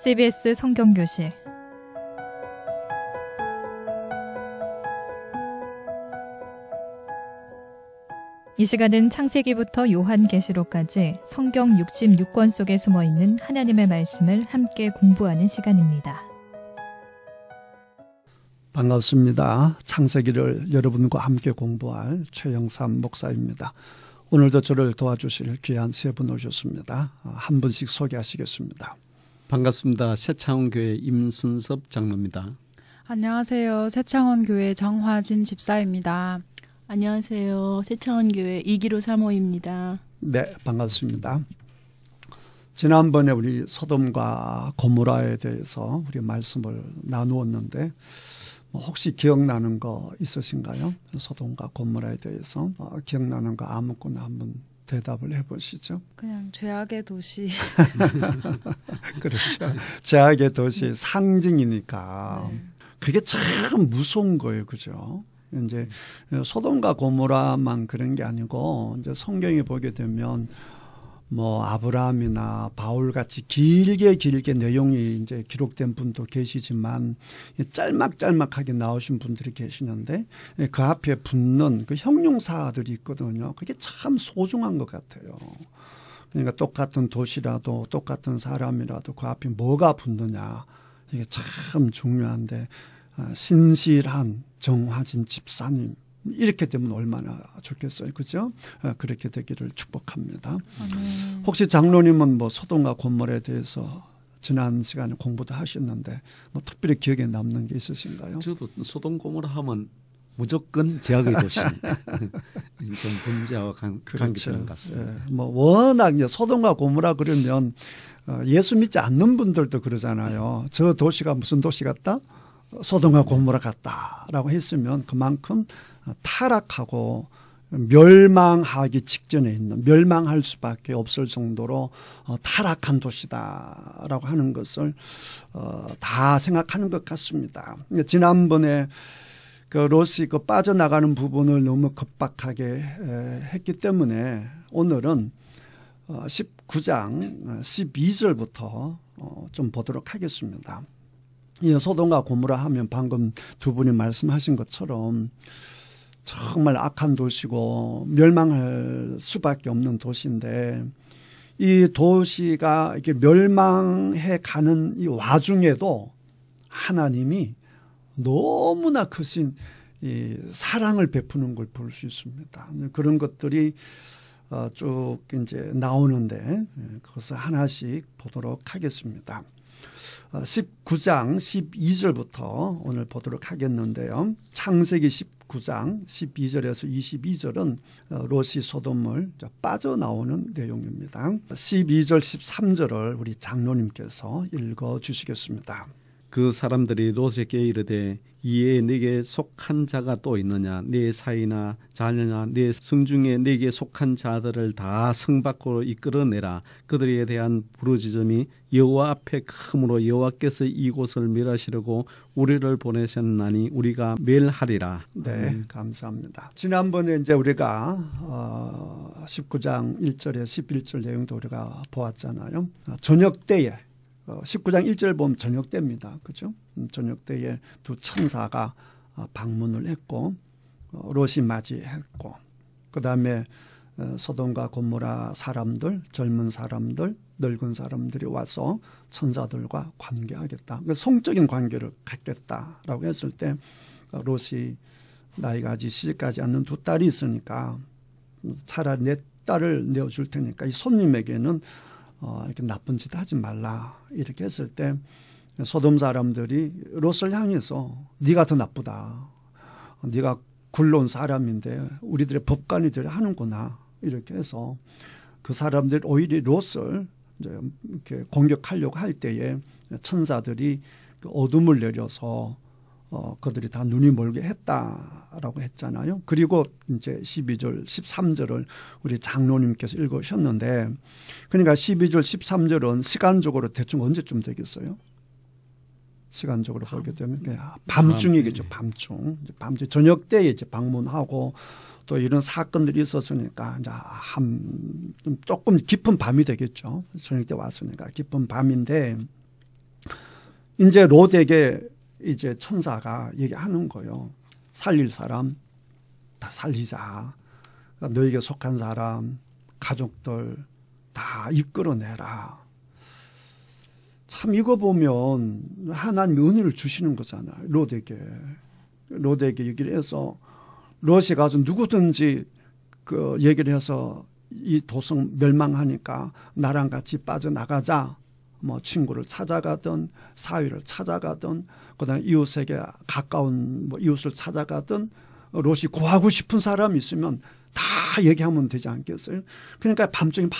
CBS 성경교실 이 시간은 창세기부터 요한계시록까지 성경 66권 속에 숨어있는 하나님의 말씀을 함께 공부하는 시간입니다. 반갑습니다. 창세기를 여러분과 함께 공부할 최영삼 목사입니다. 오늘도 저를 도와주실 귀한 세 분 오셨습니다. 한 분씩 소개하시겠습니다. 반갑습니다. 새창원교회 임순섭 장로입니다. 안녕하세요. 새창원교회 정화진 집사입니다. 안녕하세요. 새창원교회 이기로 사모입니다. 네, 반갑습니다. 지난번에 우리 소돔과 고모라에 대해서 우리 말씀을 나누었는데 혹시 기억나는 거 있으신가요? 소돔과 고모라에 대해서 기억나는 거 아무거나 한번 대답을 해보시죠. 그냥 죄악의 도시. 그렇죠. 죄악의 도시 상징이니까 네. 그게 참 무서운 거예요, 그죠? 이제 소돔과 고모라만 그런 게 아니고 이제 성경에 보게 되면 뭐 아브라함이나 바울 같이 길게 내용이 이제 기록된 분도 계시지만 짤막짤막하게 나오신 분들이 계시는데 그 앞에 붙는 그 형용사들이 있거든요. 그게 참 소중한 것 같아요. 그러니까 똑같은 도시라도 똑같은 사람이라도 그 앞에 뭐가 붙느냐 이게 참 중요한데 신실한 정화진 집사님 이렇게 되면 얼마나 좋겠어요. 그죠? 그렇게 되기를 축복합니다. 혹시 장로님은 뭐 소돔과 고모라에 대해서 지난 시간에 공부도 하셨는데 뭐 특별히 기억에 남는 게 있으신가요? 저도 소돔 고모라 하면 무조건 죄악의 도시입니다. 좀 문제와 관계되는 것 같습니다. 예, 뭐 워낙 이제 소돔과 고모라 그러면 예수 믿지 않는 분들도 그러잖아요. 저 도시가 무슨 도시 같다? 소돔과 고모라 같다라고 했으면 그만큼 타락하고 멸망하기 직전에 있는 멸망할 수밖에 없을 정도로 타락한 도시다라고 하는 것을 다 생각하는 것 같습니다. 지난번에 그 롯이 그 빠져나가는 부분을 너무 급박하게 했기 때문에 오늘은 19장 12절부터 좀 보도록 하겠습니다. 이 소돔과 고모라 하면 방금 두 분이 말씀하신 것처럼 정말 악한 도시고 멸망할 수밖에 없는 도시인데 이 도시가 이렇게 멸망해 가는 이 와중에도 하나님이 너무나 크신 이 사랑을 베푸는 걸 볼 수 있습니다. 그런 것들이 쭉 이제 나오는데 그것을 하나씩 보도록 하겠습니다. 19장 12절부터 오늘 보도록 하겠는데요. 창세기 19장 12절에서 22절은 롯이 소돔을 빠져나오는 내용입니다. 12절 13절을 우리 장로님께서 읽어주시겠습니다. 그 사람들이 롯에게 이르되 이에 네게 속한 자가 또 있느냐 네 사이나 자녀나 네 성중에 네게 속한 자들을 다 성 밖으로 이끌어내라. 그들에 대한 부르짖음이 여호와 앞에 크므로 여호와께서 이곳을 멸하시려고 우리를 보내셨나니 우리가 멸하리라. 네, 감사합니다. 지난번에 이제 우리가 19장 1절에 11절 내용도 우리가 보았잖아요. 저녁 때에 19장 1절 보면 저녁 때입니다. 그죠? 저녁 때에 두 천사가 방문을 했고 롯이 맞이했고 그다음에 소돔과 고모라 사람들, 젊은 사람들, 늙은 사람들이 와서 천사들과 관계하겠다. 성적인 관계를 갖겠다라고 했을 때 롯이 나이가 아직 시집가지 않는 두 딸이 있으니까 차라리 내 딸을 내어줄 테니까 이 손님에게는 이렇게 나쁜 짓 하지 말라 이렇게 했을 때 소돔 사람들이 롯을 향해서 네가 더 나쁘다. 네가 굴러온 사람인데 우리들의 법관이 되려 하는구나 이렇게 해서 그 사람들이 오히려 롯을 이제 이렇게 공격하려고 할 때에 천사들이 그 어둠을 내려서 그들이 다 눈이 멀게 했다라고 했잖아요. 그리고 이제 12절, 13절을 우리 장로님께서 읽으셨는데 그러니까 12절, 13절은 시간적으로 대충 언제쯤 되겠어요? 시간적으로 보게 되면 밤중이겠죠. 밤중 저녁 때에 이제 방문하고 또 이런 사건들이 있었으니까 이제 조금 깊은 밤이 되겠죠. 저녁 때 왔으니까 깊은 밤인데 이제 롯에게 이제 천사가 얘기하는 거예요. 살릴 사람 다 살리자. 너에게 속한 사람, 가족들 다 이끌어내라. 참 이거 보면 하나님 은혜를 주시는 거잖아요. 롯에게 얘기를 해서 롯이 가서 누구든지 그 얘기를 해서 이 도성 멸망하니까 나랑 같이 빠져나가자. 뭐 친구를 찾아가든 사위를 찾아가든 그다음에 이웃에게 가까운 뭐 이웃을 찾아가든 롯이 구하고 싶은 사람이 있으면 다 얘기하면 되지 않겠어요? 그러니까 밤중에 막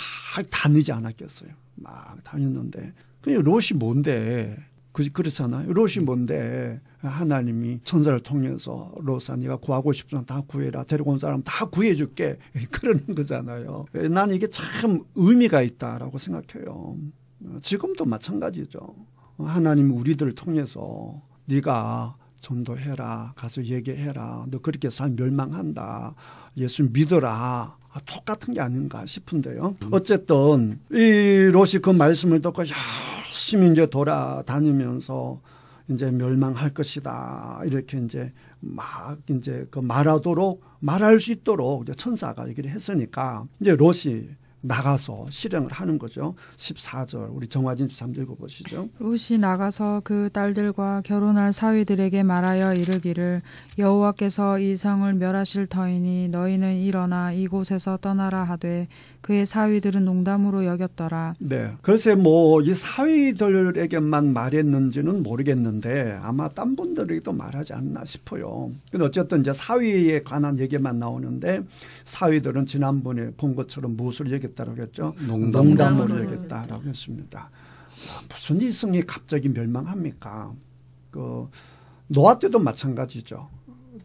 다니지 않았겠어요? 막 다녔는데 롯이 뭔데? 그렇잖아요. 롯이 뭔데? 하나님이 천사를 통해서 롯아 네가 구하고 싶은 사람 다 구해라. 데리고 온 사람 다 구해줄게. 그러는 거잖아요. 나는 이게 참 의미가 있다라고 생각해요. 지금도 마찬가지죠. 하나님이 우리들을 통해서 네가 전도해라. 가서 얘기해라. 너 그렇게 살면 멸망한다. 예수 믿어라. 똑같은 게 아닌가 싶은데요. 어쨌든 이 롯이 그 말씀을 듣고 열심히 이제 돌아다니면서 이제 멸망할 것이다. 이렇게 이제 막 이제 그 말할 수 있도록 이제 천사가 얘기를 했으니까 이제 롯이 나가서 실행을 하는 거죠. 14절 우리 정화진 13절 읽어보시죠. 롯이 나가서 그 딸들과 결혼할 사위들에게 말하여 이르기를 여호와께서 이 성을 멸하실 터이니 너희는 일어나 이곳에서 떠나라 하되 그의 사위들은 농담으로 여겼더라. 네, 글쎄 뭐 이 사위들에게만 말했는지는 모르겠는데 아마 딴 분들에게도 말하지 않나 싶어요. 근데 어쨌든 이제 사위에 관한 얘기만 나오는데 사위들은 지난번에 본 것처럼 무엇을 얘기했다고 했죠? 농담으로 얘기했다라고 했습니다. 무슨 이성이 갑자기 멸망합니까? 그 노아 때도 마찬가지죠.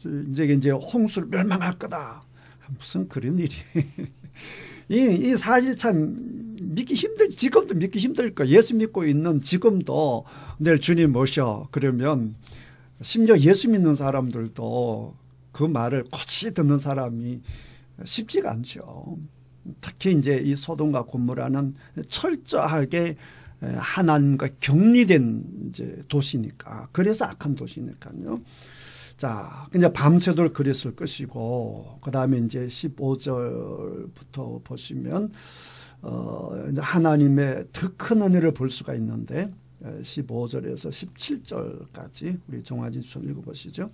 이제 홍수를 멸망할 거다. 무슨 그런 일이. 이 사실 참 믿기 힘들지. 지금도 믿기 힘들 거예요. 예수 믿고 있는 지금도 내일 주님 오셔. 그러면 심지어 예수 믿는 사람들도 그 말을 고치 듣는 사람이 쉽지가 않죠. 특히 이제 이 소돔과 고모라는 철저하게 하나님과 격리된 이제 도시니까. 그래서 악한 도시니까요. 자, 이제 밤새도록 그랬을 것이고, 그 다음에 이제 15절부터 보시면, 이제 하나님의 더 큰 은혜를 볼 수가 있는데, 15절에서 17절까지 우리 정화진 좀 읽어보시죠.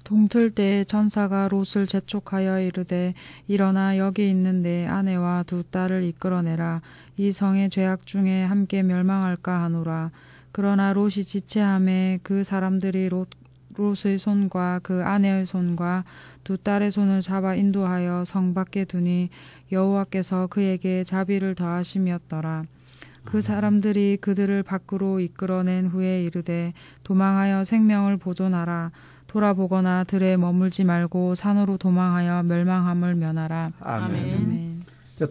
동틀 때에 천사가 롯을 재촉하여 이르되 일어나 여기 있는 내 아내와 두 딸을 이끌어내라. 이 성의 죄악 중에 함께 멸망할까 하노라. 그러나 롯이 지체함에 그 사람들이 롯의 손과 그 아내의 손과 두 딸의 손을 잡아 인도하여 성 밖에 두니 여호와께서 그에게 자비를 더하심이었더라. 그 사람들이 그들을 밖으로 이끌어낸 후에 이르되 도망하여 생명을 보존하라. 돌아보거나 들에 머물지 말고 산으로 도망하여 멸망함을 면하라. 아멘. 아멘.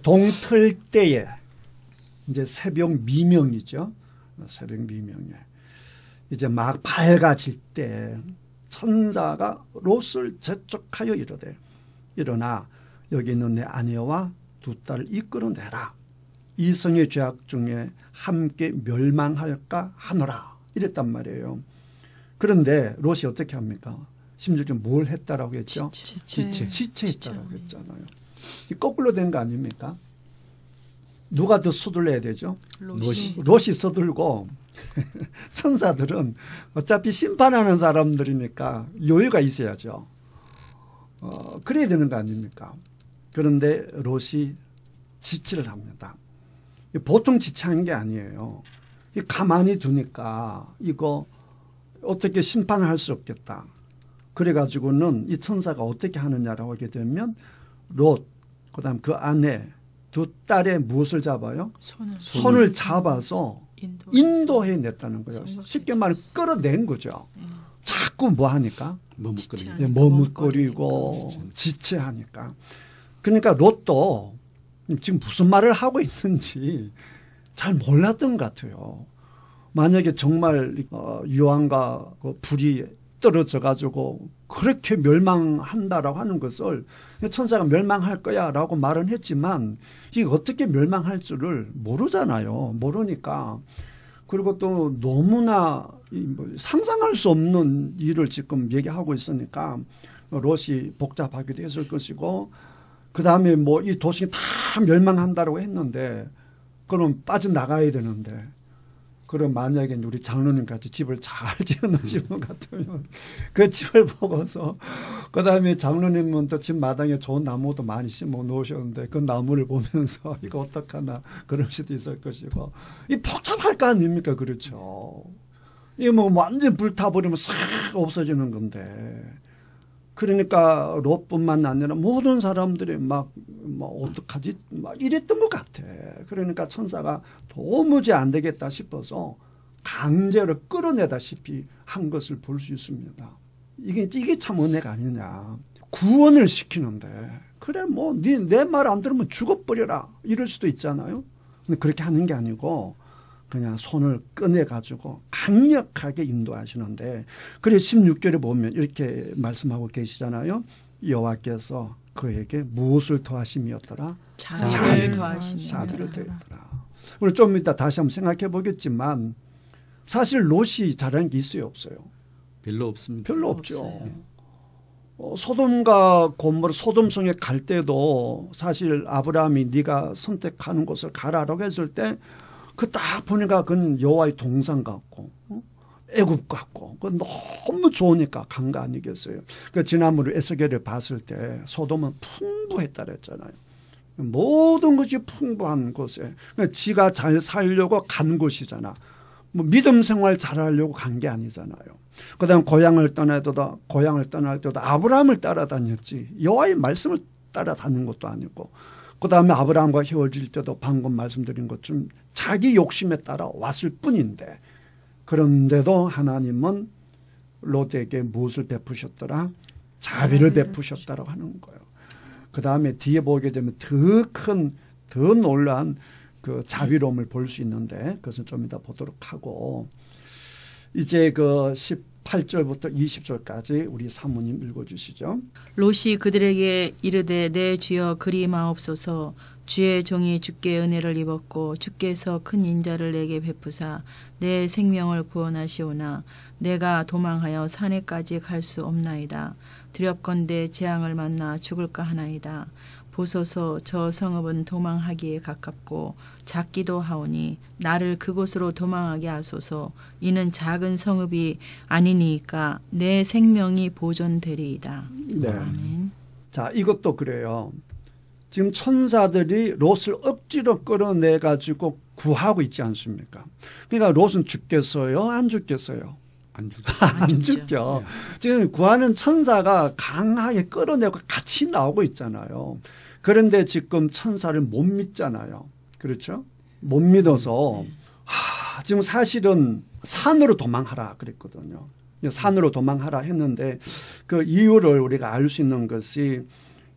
동틀 때에 이제 새벽 미명이죠. 새벽 미명에 이제 막 밝아질 때 천사가 롯을 재촉하여 이르되 일어나 여기 있는 내 아내와 두 딸을 이끌어내라. 이 성의 죄악 중에 함께 멸망할까 하노라. 이랬단 말이에요. 그런데 롯이 어떻게 합니까? 심지어 뭘 했다라고 했죠? 지체했다라고 했잖아요. 이 거꾸로 된 거 아닙니까? 누가 더 서둘러야 되죠? 롯이 서둘고 천사들은 어차피 심판하는 사람들이니까 여유가 있어야죠. 그래야 되는 거 아닙니까? 그런데 롯이 지체를 합니다. 보통 지체한 게 아니에요. 가만히 두니까 이거 어떻게 심판을 할 수 없겠다. 그래가지고는 이 천사가 어떻게 하느냐라고 하게 되면 롯, 그 다음 그 아내, 두 딸의 무엇을 잡아요? 손을 잡아서 인도해 냈다는 거예요. 쉽게 말해 끌어낸 거죠. 자꾸 뭐 하니까? 머뭇거리고 지체하니까. 그러니까 롯도 지금 무슨 말을 하고 있는지 잘 몰랐던 것 같아요. 만약에 정말 유황과 그 불이 떨어져 가지고 그렇게 멸망한다라고 하는 것을 천사가 멸망할 거야라고 말은 했지만 이게 어떻게 멸망할 줄을 모르잖아요. 모르니까 그리고 또 너무나 뭐 상상할 수 없는 일을 지금 얘기하고 있으니까 롯이 복잡하기도 했을 것이고 그 다음에 뭐 이 도시가 다 멸망한다고 했는데 그럼 빠져나가야 되는데 그럼 만약에 우리 장로님 같이 집을 잘 지어놓으신 분 같으면 그 집을 보고서 그 다음에 장로님은 또 집 마당에 좋은 나무도 많이 심어 놓으셨는데 그 나무를 보면서 이거 어떡하나 그럴 수도 있을 것이고 이 복잡할 거 아닙니까? 그렇죠. 이거 뭐 완전 불타버리면 싹 없어지는 건데 그러니까 롯뿐만 아니라 모든 사람들이 막 어떡하지? 막 이랬던 것 같아. 그러니까 천사가 도무지 안 되겠다 싶어서 강제로 끌어내다시피 한 것을 볼 수 있습니다. 이게 참 은혜가 아니냐. 구원을 시키는데 그래 뭐 내 말 안 들으면 죽어버려라 이럴 수도 있잖아요. 근데 그렇게 하는 게 아니고 그냥 손을 꺼내가지고 강력하게 인도하시는데 그래 16절에 보면 이렇게 말씀하고 계시잖아요. 여호와께서 그에게 무엇을 더하심이었더라? 자비를 더하심이었더라. 자비를 더했더라. 우리 좀 이따 다시 한번 생각해 보겠지만 사실 롯이 잘한 게 있어요 없어요? 별로 없습니다. 별로 없죠. 없어요. 소돔과 고모라 소돔성에 갈 때도 사실 아브라함이 네가 선택하는 곳을 가라라고 했을 때 그 딱 보니까 그건 여호와의 동산 같고 애굽 같고 그 너무 좋으니까 간 거 아니겠어요. 그 지난번에 에스겔을 봤을 때 소돔은 풍부했다 그랬잖아요. 모든 것이 풍부한 곳에 지가 잘 살려고 간 곳이잖아. 뭐 믿음 생활 잘하려고 간 게 아니잖아요. 그다음 고향을 떠날 때도 아브라함을 따라다녔지 여호와의 말씀을 따라다닌 것도 아니고 그다음에 아브라함과 헤어질 때도 방금 말씀드린 것처럼 자기 욕심에 따라 왔을 뿐인데 그런데도 하나님은 롯에게 무엇을 베푸셨더라? 자비를 베푸셨다라고 하는 거예요. 그다음에 뒤에 보게 되면 더 놀라운 그 자비로움을 볼 수 있는데 그것은 좀 이따 보도록 하고 이제 그 18절부터 20절까지 우리 사모님 읽어주시죠. 롯이 그들에게 이르되 내 주여 그리 마옵소서 주의 종이 주께 은혜를 입었고 주께서 큰 인자를 내게 베푸사 내 생명을 구원하시오나 내가 도망하여 산에까지 갈 수 없나이다. 두렵건대 재앙을 만나 죽을까 하나이다. 보소서 저 성읍은 도망하기에 가깝고 작기도 하오니 나를 그곳으로 도망하게 하소서. 이는 작은 성읍이 아니니까 내 생명이 보존되리이다. 네. 아멘. 자, 이것도 그래요. 지금 천사들이 롯을 억지로 끌어내 가지고 구하고 있지 않습니까? 그러니까 롯은 죽겠어요? 안 죽겠어요? 안 죽죠. 안 죽죠. 지금 구하는 천사가 강하게 끌어내고 같이 나오고 있잖아요. 그런데 지금 천사를 못 믿잖아요. 그렇죠? 못 믿어서 지금 사실은 산으로 도망하라 그랬거든요. 산으로 도망하라 했는데 그 이유를 우리가 알 수 있는 것이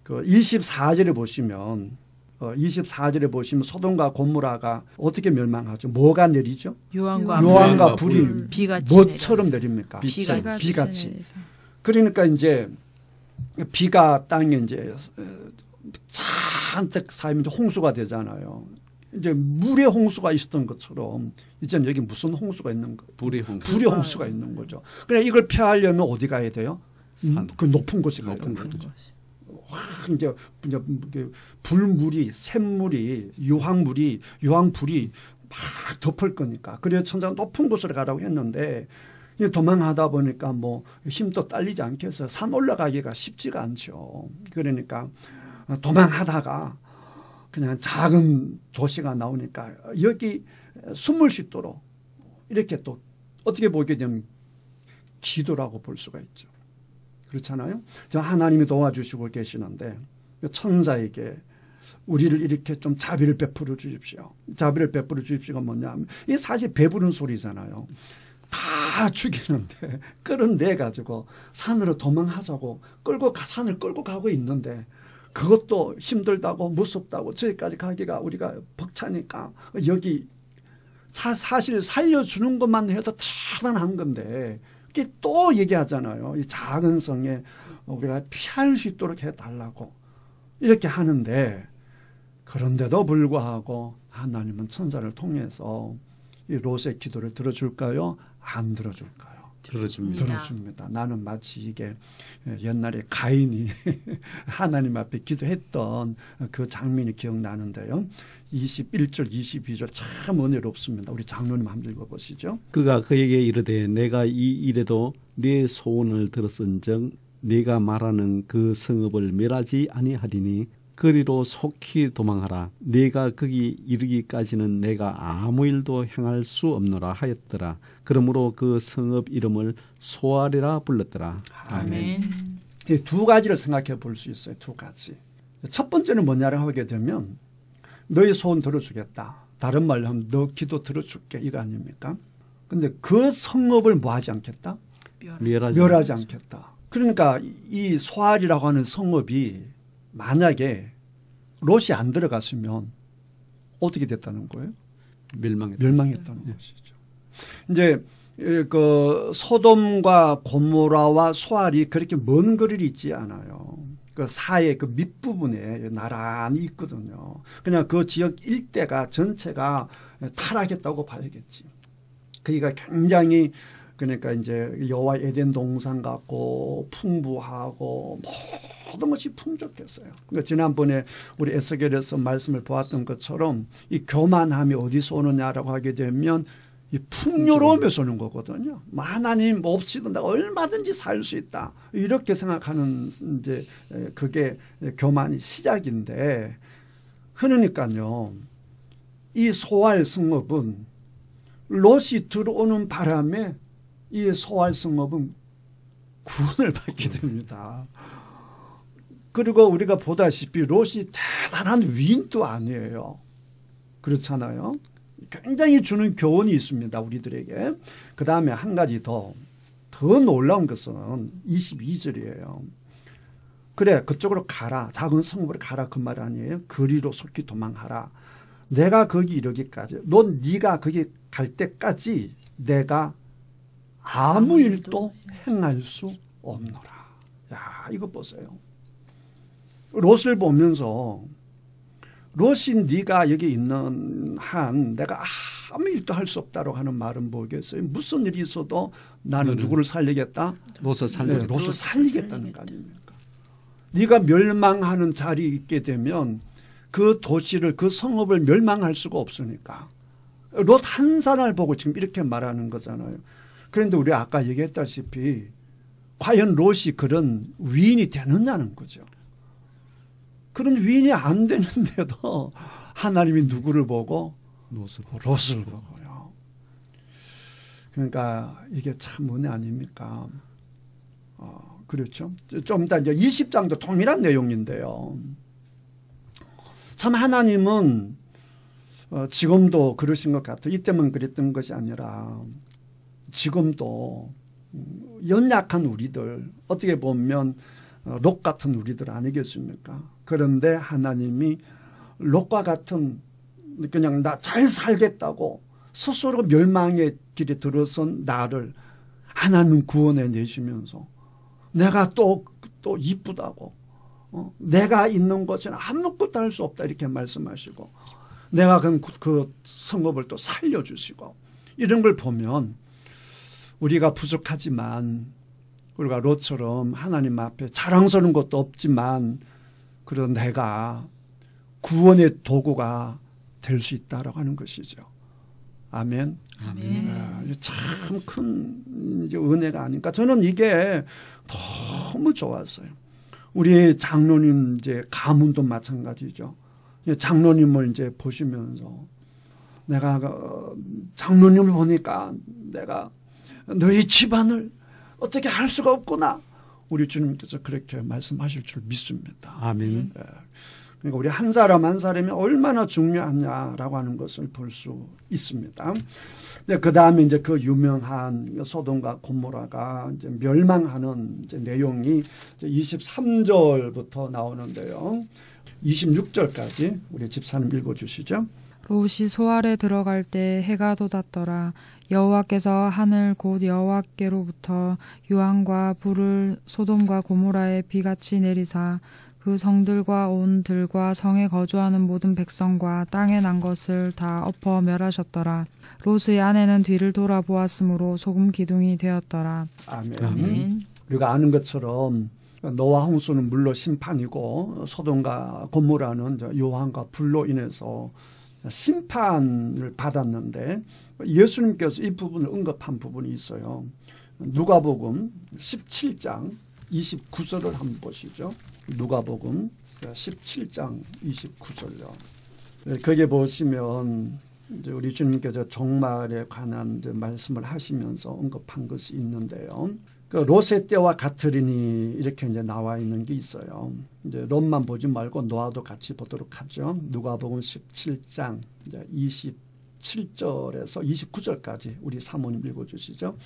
그 24절에 보시면 24절에 보시면 소돔과 고모라가 어떻게 멸망하죠? 뭐가 내리죠? 유황과 불이 비같이 뭐처럼 내립니까? 비같이. 그러니까 이제 비가 땅에 이제 잔뜩 쌓이면 홍수가 되잖아요. 이제 물의 홍수가 있었던 것처럼 이제는 여기 무슨 홍수가 있는 거? 불의 홍수가 있는 거죠. 그래 이걸 피하려면 어디 가야 돼요? 그 높은 곳에 가야 되는 거죠. 이제 불물이 샘물이 유황불이 막 덮을 거니까 그래서 천사가 높은 곳으로 가라고 했는데 도망하다 보니까 뭐 힘도 딸리지 않겠어요. 산 올라가기가 쉽지가 않죠. 그러니까 도망하다가 그냥 작은 도시가 나오니까 여기 숨을 쉬도록 이렇게 또 어떻게 보게 되면 기도라고 볼 수가 있죠. 그렇잖아요. 저 하나님이 도와주시고 계시는데 천사에게 우리를 이렇게 좀 자비를 베풀어 주십시오. 자비를 베풀어 주십시오가 뭐냐면 이게 사실 배부른 소리잖아요. 다 죽이는데 끌어내 가지고 산으로 도망하자고 산을 끌고 가고 있는데 그것도 힘들다고 무섭다고 저기까지 가기가 우리가 벅차니까 여기 사실 살려주는 것만 해도 대단한 건데 이게 또 얘기하잖아요. 이 작은 성에 우리가 피할 수 있도록 해달라고 이렇게 하는데 그런데도 불구하고 하나님은 천사를 통해서 이 롯의 기도를 들어줄까요? 안 들어줄까요? 들어줍니다. 들어줍니다. 나는 마치 이게 옛날에 가인이 하나님 앞에 기도했던 그 장면이 기억나는데요. 21절, 22절 참 은혜롭습니다. 우리 장로님 한번 읽어보시죠. 그가 그에게 이르되 내가 이 일에도 네 소원을 들었은즉 네가 말하는 그 성읍을 멸하지 아니하리니 그리로 속히 도망하라. 네가 거기 이르기까지는 내가 아무 일도 행할 수 없노라 하였더라. 그러므로 그 성읍 이름을 소알이라 불렀더라. 아멘. 이 두 가지를 생각해 볼 수 있어요. 두 가지. 첫 번째는 뭐냐를 하게 되면 너의 소원 들어주겠다. 다른 말로 하면 너 기도 들어줄게 이거 아닙니까? 근데 그 성읍을 뭐 하지 않겠다? 멸하지 않겠다. 그러니까 이 소알이라고 하는 성읍이 만약에 롯이 안 들어갔으면 어떻게 됐다는 거예요? 멸망했다는 것이죠. 이제 그 소돔과 고모라와 소알이 그렇게 먼 거리를 있지 않아요. 그 사이의 그 밑부분에 나란히 있거든요. 그냥 그 지역 일대가 전체가 타락했다고 봐야겠지. 그러니까 굉장히 그러니까 이제 여호와 에덴 동산 같고 풍부하고 모든 것이 풍족했어요. 그러니까 지난번에 우리 에스겔에서 말씀을 보았던 것처럼 이 교만함이 어디서 오느냐라고 하게 되면 이 풍요로움에서 오는 거거든요. 하나님 없이도 내가 얼마든지 살 수 있다. 이렇게 생각하는 이제 그게 교만이 시작인데 그러니까요. 이 소알 성읍은 롯이 들어오는 바람에 이 소알 성읍은 구원을 받게 됩니다. 그리고 우리가 보다시피 롯이 대단한 위인도 아니에요. 그렇잖아요. 굉장히 주는 교훈이 있습니다. 우리들에게. 그 다음에 한 가지 더 놀라운 것은 22절이에요. 그래 그쪽으로 가라. 작은 성읍으로 가라 그 말 아니에요. 거리로 속히 도망하라. 내가 거기 이르기까지 네가 거기 갈 때까지 내가 아무 일도 행할 수 없노라. 야 이거 보세요. 롯을 보면서 롯이 네가 여기 있는 한 내가 아무 일도 할 수 없다고 하는 말은 뭐겠어요? 무슨 일이 있어도 나는 누구를 살리겠다? 롯을 살리겠다. 롯을 살리겠다는 거 아닙니까? 네가 멸망하는 자리에 있게 되면 그 도시를 그 성읍을 멸망할 수가 없으니까 롯 한 사람을 보고 지금 이렇게 말하는 거잖아요. 그런데 우리 아까 얘기했다시피 과연 롯이 그런 위인이 되느냐는 거죠. 그런 위인이 안 되는데도 하나님이 누구를 보고? 롯을 보고요. 그러니까 이게 참 은혜 아닙니까? 그렇죠. 좀 이따 이제 20장도 동일한 내용인데요. 참 하나님은 지금도 그러신 것 같아요. 이때만 그랬던 것이 아니라 지금도 연약한 우리들 어떻게 보면 롯 같은 우리들 아니겠습니까? 그런데 하나님이 롯과 같은 그냥 나 잘 살겠다고 스스로 멸망의 길에 들어선 나를 하나님 구원해 내시면서 내가 또 이쁘다고 내가 있는 것은 아무것도 할 수 없다 이렇게 말씀하시고 내가 그 성읍을 또 살려주시고 이런 걸 보면 우리가 부족하지만 우리가 롯처럼 하나님 앞에 자랑스러운 것도 없지만 그런 내가 구원의 도구가 될 수 있다라고 하는 것이죠. 아멘. 참 큰 은혜가 아닌가. 저는 이게 너무 좋았어요. 우리 장로님 이제 가문도 마찬가지죠. 장로님을 이제 보시면서 내가 장로님을 보니까 내가 너희 집안을 어떻게 할 수가 없구나. 우리 주님께서 그렇게 말씀하실 줄 믿습니다. 아멘. 그러니까 우리 한 사람 한 사람이 얼마나 중요하냐라고 하는 것을 볼 수 있습니다. 그 다음에 이제 그 유명한 소돔과 고모라가 이제 멸망하는 이제 내용이 이제 23절부터 나오는데요. 26절까지 우리 집사님 읽어주시죠. 롯이 소알에 들어갈 때 해가 돋았더라. 여호와께서 하늘 곧 여호와께로부터 유황과 불을 소돔과 고모라에 비같이 내리사 그 그 성들과 온 들과 성에 거주하는 모든 백성과 땅에 난 것을 다 엎어 멸하셨더라. 롯의 아내는 뒤를 돌아보았으므로 소금 기둥이 되었더라. 아멘. 아멘. 우리가 아는 것처럼 노아 홍수는 물로 심판이고 소돔과 고모라는 요한과 불로 인해서 심판을 받았는데 예수님께서 이 부분을 언급한 부분이 있어요. 누가복음 17장 29절을 한번 보시죠. 누가복음 17장 29절요. 거기에 보시면 이제 우리 주님께서 종말에 관한 이제 말씀을 하시면서 언급한 것이 있는데요. 그 롯의 때와 같으리니 이렇게 이제 나와 있는 게 있어요. 이제 롯만 보지 말고 노아도 같이 보도록 하죠. 누가복음 17장 이제 27절에서 29절까지 우리 사모님 읽어주시죠.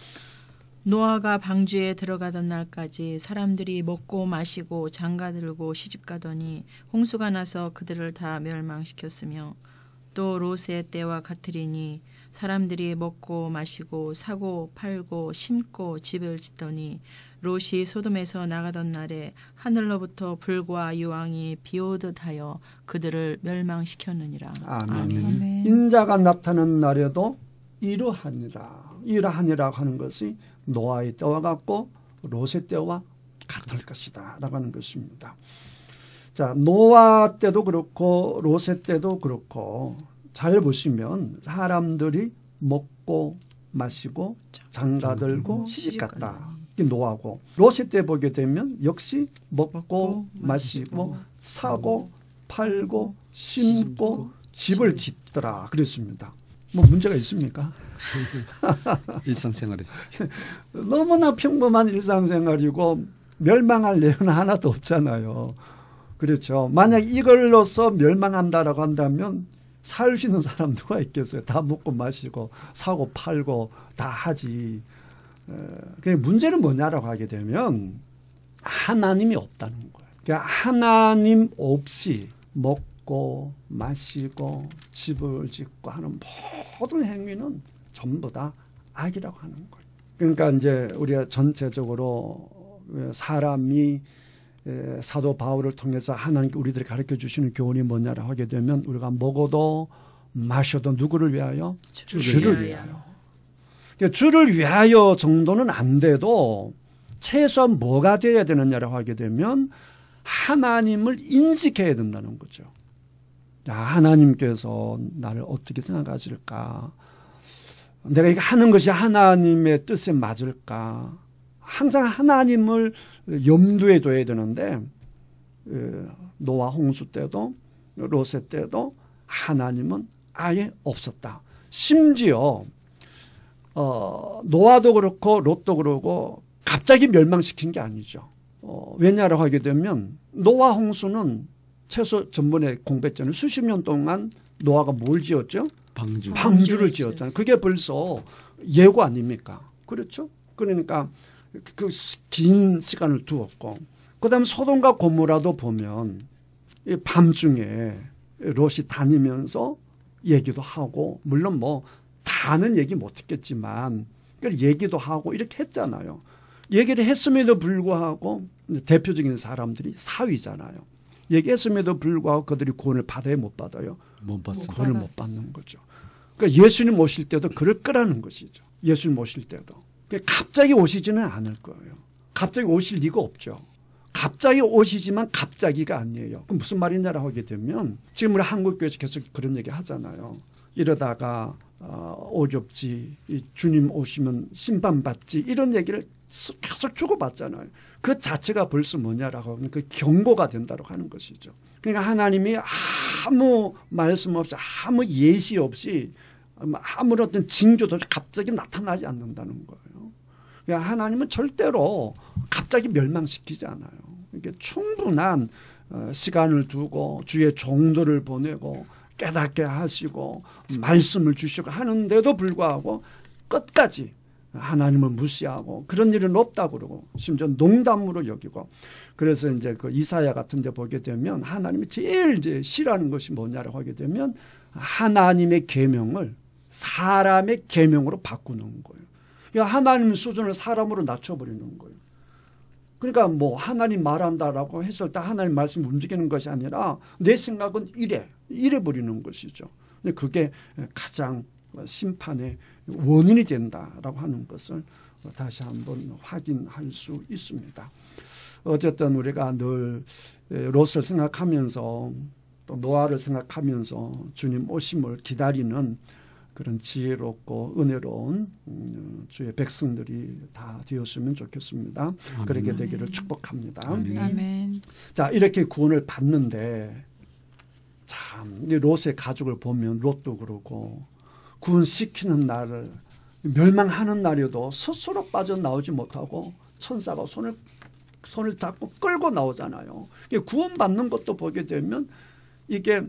노아가 방주에 들어가던 날까지 사람들이 먹고 마시고 장가들고 시집가더니 홍수가 나서 그들을 다 멸망시켰으며 또 롯의 때와 같으리니 사람들이 먹고 마시고 사고 팔고 심고 집을 짓더니 롯이 소돔에서 나가던 날에 하늘로부터 불과 유황이 비오듯 하여 그들을 멸망시켰느니라. 아멘. 아멘. 인자가 나타난 날에도 이러하니라고 하는 것이 노아의 때와 같고 롯의 때와 같을 것이다 라고 하는 것입니다. 자, 노아 때도 그렇고 롯의 때도 그렇고 잘 보시면 사람들이 먹고 마시고 장가들고 시집갔다. 이게 노아고 롯의 때 보게 되면 역시 먹고 마시고 사고 팔고 심고 집을 짓더라 그랬습니다. 뭐 문제가 있습니까? 일상생활에 너무나 평범한 일상생활이고 멸망할 내용은 하나도 없잖아요. 그렇죠. 만약 이걸로서 멸망한다라고 한다면 살 수 있는 사람 누가 있겠어요. 다 먹고 마시고 사고 팔고 다 하지. 문제는 뭐냐라고 하게 되면 하나님이 없다는 거예요. 그러니까 하나님 없이 먹고 마시고 집을 짓고 하는 모든 행위는 전부 다 악이라고 하는 거예요. 그러니까 이제 우리가 전체적으로 사람이 사도 바울을 통해서 하나님께 우리들이 가르쳐 주시는 교훈이 뭐냐라고 하게 되면 우리가 먹어도 마셔도 누구를 위하여? 주를 위하여. 그러니까 주를 위하여 정도는 안 돼도 최소한 뭐가 되어야 되느냐라고 하게 되면 하나님을 인식해야 된다는 거죠. 야, 하나님께서 나를 어떻게 생각하실까? 내가 이거 하는 것이 하나님의 뜻에 맞을까? 항상 하나님을 염두에 둬야 되는데 노아 홍수 때도 롯의 때도 하나님은 아예 없었다. 심지어 노아도 그렇고 롯도 그렇고 갑자기 멸망시킨 게 아니죠. 왜냐라고 하게 되면 노아 홍수는 최소 전번에 공부했잖아요. 수십 년 동안 노아가 뭘 지었죠? 방주를 지었잖아요. 그게 벌써 예고 아닙니까? 그렇죠? 그러니까 그 긴 시간을 두었고 그다음 소돔과 고모라도 보면 밤중에 롯이 다니면서 얘기도 하고 물론 뭐 다는 얘기 못했겠지만 얘기도 하고 이렇게 했잖아요. 얘기를 했음에도 불구하고 대표적인 사람들이 사위잖아요. 얘기했음에도 불구하고 그들이 구원을 받아요, 못 받아요? 못 받습니다. 구원을 못 받는 거죠. 그러니까 예수님 오실 때도 그럴 거라는 것이죠. 예수님 오실 때도. 갑자기 오시지는 않을 거예요. 갑자기 오실 리가 없죠. 갑자기 오시지만 갑자기가 아니에요. 그럼 무슨 말이냐라고 하게 되면 지금 우리 한국교회에서 계속 그런 얘기 하잖아요. 이러다가 오겹지, 주님 오시면 심판받지 이런 얘기를 계속 주고받잖아요. 그 자체가 벌써 뭐냐라고 하면 그 경고가 된다고 하는 것이죠. 그러니까 하나님이 아무 말씀 없이 아무 예시 없이 아무런 어떤 징조도 갑자기 나타나지 않는다는 거예요. 그러니까 하나님은 절대로 갑자기 멸망시키지 않아요. 이게 충분한 시간을 두고 주의 종들을 보내고 깨닫게 하시고 말씀을 주시고 하는데도 불구하고 끝까지 하나님을 무시하고 그런 일은 없다고 그러고 심지어 농담으로 여기고 그래서 이제 그 이사야 같은 데 보게 되면 하나님이 제일 이제 싫어하는 것이 뭐냐라고 하게 되면 하나님의 계명을 사람의 계명으로 바꾸는 거예요. 그러니까 하나님 수준을 사람으로 낮춰버리는 거예요. 그러니까 뭐 하나님 말한다라고 했을 때 하나님 말씀이 움직이는 것이 아니라 내 생각은 이래 버리는 것이죠. 그게 가장 심판의 원인이 된다라고 하는 것을 다시 한번 확인할 수 있습니다. 어쨌든 우리가 늘 롯을 생각하면서 또 노아를 생각하면서 주님 오심을 기다리는 그런 지혜롭고 은혜로운 주의 백성들이 다 되었으면 좋겠습니다. 아멘. 그렇게 되기를 축복합니다. 아멘. 자, 이렇게 구원을 받는데 참 롯의 가족을 보면 롯도 그렇고 구원시키는 날을 멸망하는 날에도 스스로 빠져나오지 못하고 천사가 손을 잡고 끌고 나오잖아요. 구원받는 것도 보게 되면 이게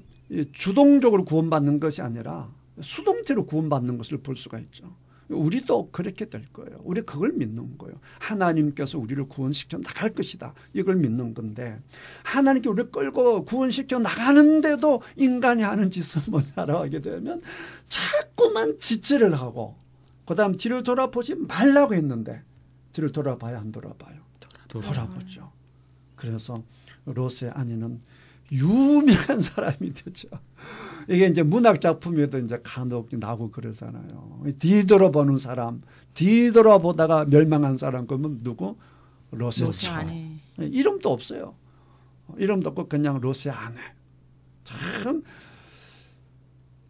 주동적으로 구원받는 것이 아니라 수동태로 구원받는 것을 볼 수가 있죠. 우리도 그렇게 될 거예요. 우리 그걸 믿는 거예요. 하나님께서 우리를 구원시켜 나갈 것이다. 이걸 믿는 건데 하나님께 우리를 끌고 구원시켜 나가는데도 인간이 하는 짓은 뭐냐라고 하게 되면 자꾸만 지체를 하고 그다음 뒤를 돌아보지 말라고 했는데 뒤를 돌아봐야 안 돌아봐요. 돌아보죠. 그래서 롯의 아내는 유명한 사람이 되죠. 이게 이제 문학 작품에도 이제 간혹 나고 그러잖아요. 뒤돌아보는 사람, 뒤돌아보다가 멸망한 사람 그러면 누구? 롯의 아내. 이름도 없어요. 이름도 없고 그냥 롯의 아내. 참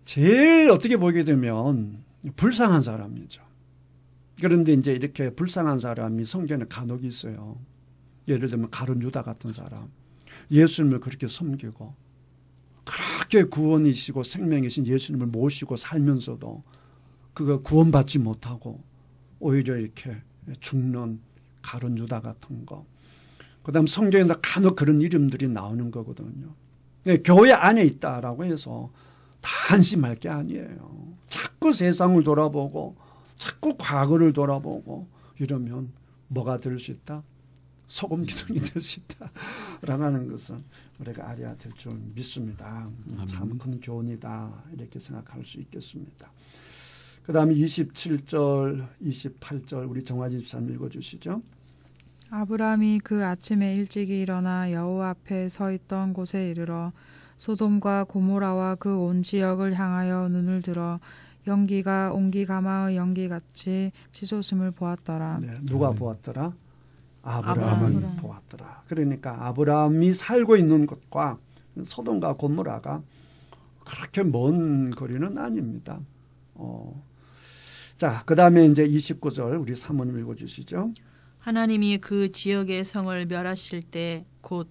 제일 어떻게 보게 되면 불쌍한 사람이죠. 그런데 이제 이렇게 불쌍한 사람이 성경에 간혹 있어요. 예를 들면 가룟 유다 같은 사람. 예수님을 그렇게 섬기고 그렇게 구원이시고 생명이신 예수님을 모시고 살면서도 그거 구원받지 못하고 오히려 이렇게 죽는 가룟 유다 같은 거. 그다음 성경에 간혹 그런 이름들이 나오는 거거든요. 교회 안에 있다라고 해서 다 안심할 게 아니에요. 자꾸 세상을 돌아보고 자꾸 과거를 돌아보고 이러면 뭐가 될 수 있다? 소금 기둥이 될 수 있다라고 하는 것은 우리가 알아야 될 줄 믿습니다. 참 큰 교훈이다 이렇게 생각할 수 있겠습니다. 그 다음에 27절 28절 우리 정화진 집사님 읽어주시죠. 아브라함이 그 아침에 일찍이 일어나 여호와 앞에 서 있던 곳에 이르러 소돔과 고모라와 그 온 지역을 향하여 눈을 들어 연기가 옹기가마의 연기같이 치솟음을 보았더라. 네, 누가 보았더라? 아브라함을 보았더라. 그러니까 아브라함이 살고 있는 곳과 소돔과 고모라가 그렇게 먼 거리는 아닙니다. 자, 그 다음에 이제 29절 우리 사모님 읽어주시죠. 하나님이 그 지역의 성을 멸하실 때 곧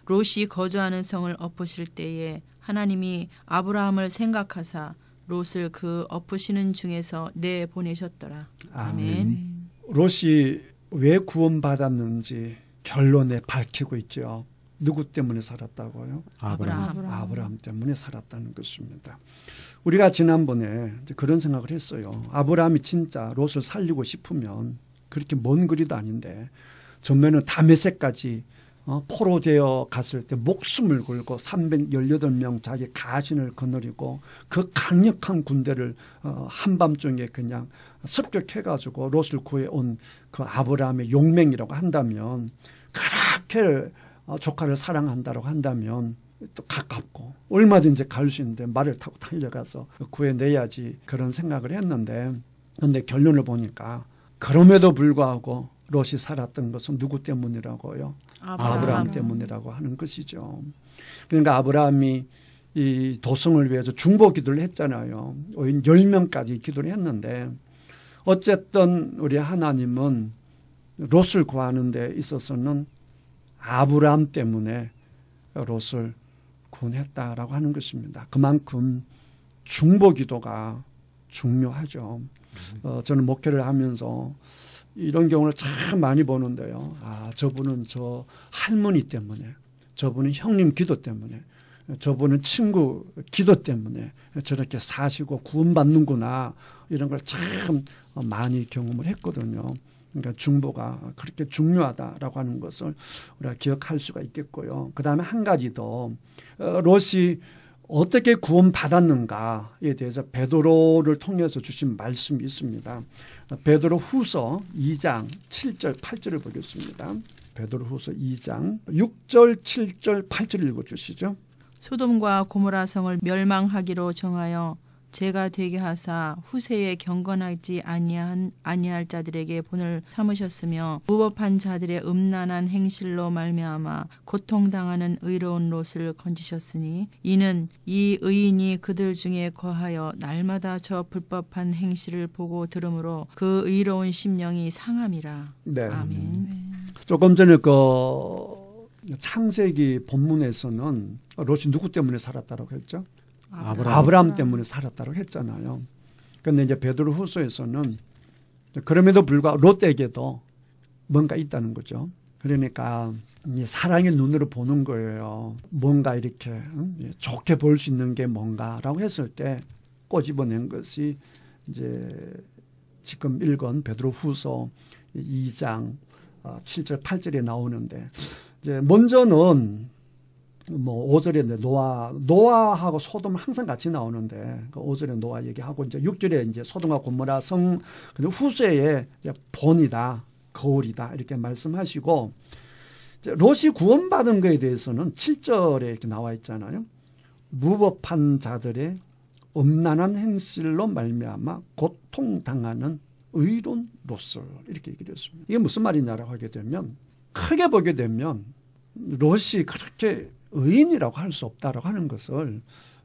롯이 거주하는 성을 엎으실 때에 하나님이 아브라함을 생각하사 롯을 그 엎으시는 중에서 내보내셨더라. 아멘. 롯이 왜 구원받았는지 결론에 밝히고 있죠. 누구 때문에 살았다고요? 아브라함 때문에 살았다는 것입니다. 우리가 지난번에 그런 생각을 했어요. 아브라함이 진짜 롯을 살리고 싶으면 그렇게 먼 거리도 아닌데 전면은 다메섹까지 포로되어 갔을 때 목숨을 걸고 318명 자기 가신을 거느리고 그 강력한 군대를 한밤중에 그냥 습격해가지고 롯을 구해온 그 아브라함의 용맹이라고 한다면 그렇게 조카를 사랑한다고 한다면 또 가깝고 얼마든지 갈 수 있는데 말을 타고 달려가서 구해내야지 그런 생각을 했는데 그런데 결론을 보니까 그럼에도 불구하고 롯이 살았던 것은 누구 때문이라고요? 아브라함 때문이라고 하는 것이죠. 그러니까 아브라함이 이 도성을 위해서 중보 기도를 했잖아요. 10명까지 기도를 했는데 어쨌든 우리 하나님은 롯을 구하는 데 있어서는 아브라함 때문에 롯을 구원했다라고 하는 것입니다. 그만큼 중보 기도가 중요하죠. 저는 목회를 하면서 이런 경우를 참 많이 보는데요. 저분은 저 할머니 때문에, 저분은 형님 기도 때문에, 저분은 친구 기도 때문에 저렇게 사시고 구원받는구나 이런 걸 참 많이 경험을 했거든요. 그러니까 중보가 그렇게 중요하다라고 하는 것을 우리가 기억할 수가 있겠고요. 그다음에 한 가지 더 롯이 어떻게 구원받았는가에 대해서 베드로를 통해서 주신 말씀이 있습니다. 베드로 후서 2장 7절 8절을 보겠습니다. 베드로후서 2장 6절, 7절, 8절 읽어주시죠. 소돔과 고모라 성을 멸망하기로 정하여 죄가 되게 하사 후세에 경건하지 아니할 자들에게 본을 삼으셨으며 무법한 자들의 음란한 행실로 말미암아 고통당하는 의로운 롯을 건지셨으니 이는 이 의인이 그들 중에 거하여 날마다 저 불법한 행실을 보고 들으므로 그 의로운 심령이 상함이라. 네. 아멘. 조금 전에 창세기 본문에서는 롯이 누구 때문에 살았다고 했죠? 아브라함 때문에 살았다고 했잖아요. 그런데 이제 베드로후서에서는 그럼에도 불구하고 롯에게도 뭔가 있다는 거죠. 그러니까 사랑의 눈으로 보는 거예요. 뭔가 이렇게 좋게 볼 수 있는 게 뭔가라고 했을 때 꼬집어낸 것이 이제 지금 읽은 베드로후서 2장 7절 8절에 나오는데 이제 먼저는 5절에 노아하고 소돔은 항상 같이 나오는데 5절에 노아 얘기하고 이제 6절에 이제 소돔과 고모라 성 후세의 본이다, 거울이다 이렇게 말씀하시고 롯이 구원받은 것에 대해서는 7절에 이렇게 나와 있잖아요. 무법한 자들의 음란한 행실로 말미암아 고통당하는 의로운 롯을 이렇게 얘기를 했습니다. 이게 무슨 말이냐라고 하게 되면 크게 보게 되면 롯이 그렇게 의인이라고 할 수 없다라고 하는 것을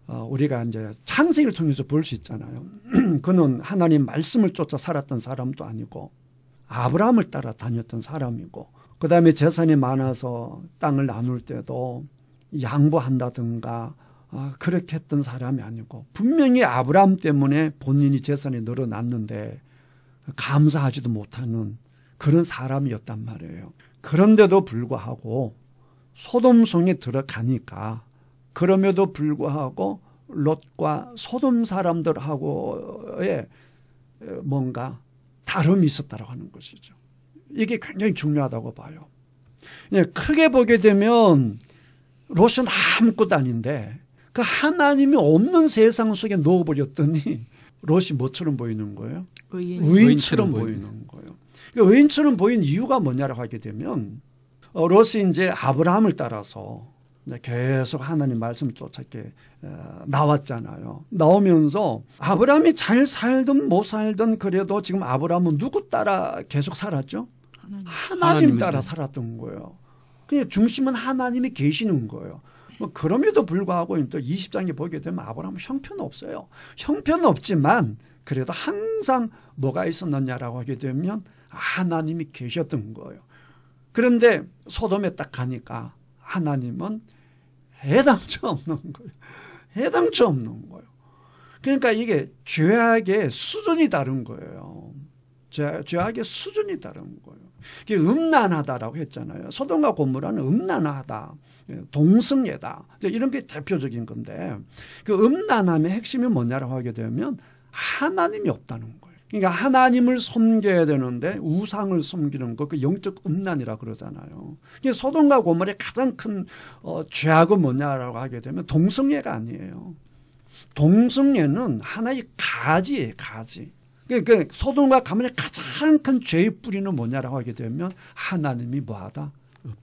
우리가 이제 창세기를 통해서 볼 수 있잖아요. 그는 하나님 말씀을 쫓아 살았던 사람도 아니고 아브라함을 따라 다녔던 사람이고 그다음에 재산이 많아서 땅을 나눌 때도 양보한다든가 그렇게 했던 사람이 아니고 분명히 아브라함 때문에 본인이 재산이 늘어났는데 감사하지도 못하는 그런 사람이었단 말이에요. 그런데도 불구하고 소돔성에 들어가니까 그럼에도 불구하고 롯과 소돔 사람들하고의 뭔가 다름이 있었다고 하는 것이죠. 이게 굉장히 중요하다고 봐요. 크게 보게 되면 롯은 아무것도 아닌데 그 하나님이 없는 세상 속에 넣어버렸더니 롯이 뭐처럼 보이는 거예요? 의인처럼 보이는 거예요. 의인처럼 보인 이유가 뭐냐라고 하게 되면 롯이 이제 아브라함을 따라서 계속 하나님 말씀 쫓아 이렇게 나왔잖아요. 나오면서 아브라함이 잘 살든 못 살든 그래도 지금 아브라함은 누구 따라 계속 살았죠? 하나님 따라 살았던 거예요. 그냥 중심은 하나님이 계시는 거예요. 그럼에도 불구하고 또 20장에 보게 되면 아브라함은 형편은 없어요. 형편은 없지만 그래도 항상 뭐가 있었느냐라고 하게 되면 하나님이 계셨던 거예요. 그런데 소돔에 딱 가니까 하나님은 해당처 없는 거예요. 해당처 없는 거예요. 그러니까 이게 죄악의 수준이 다른 거예요. 죄악의 수준이 다른 거예요. 이게 음란하다라고 했잖아요. 소돔과 고모라는 음란하다, 동성애다 이런 게 대표적인 건데 그 음란함의 핵심이 뭐냐라고 하게 되면 하나님이 없다는 거예요. 그러니까 하나님을 섬겨야 되는데 우상을 섬기는 거, 그 영적 음란이라고 그러잖아요. 소돔과 고모라의 가장 큰 죄악은 뭐냐라고 하게 되면 동성애가 아니에요. 동성애는 하나의 가지예요, 가지. 그러니까 소돔과 고모라의 가장 큰 죄의 뿌리는 뭐냐라고 하게 되면 하나님이 뭐하다?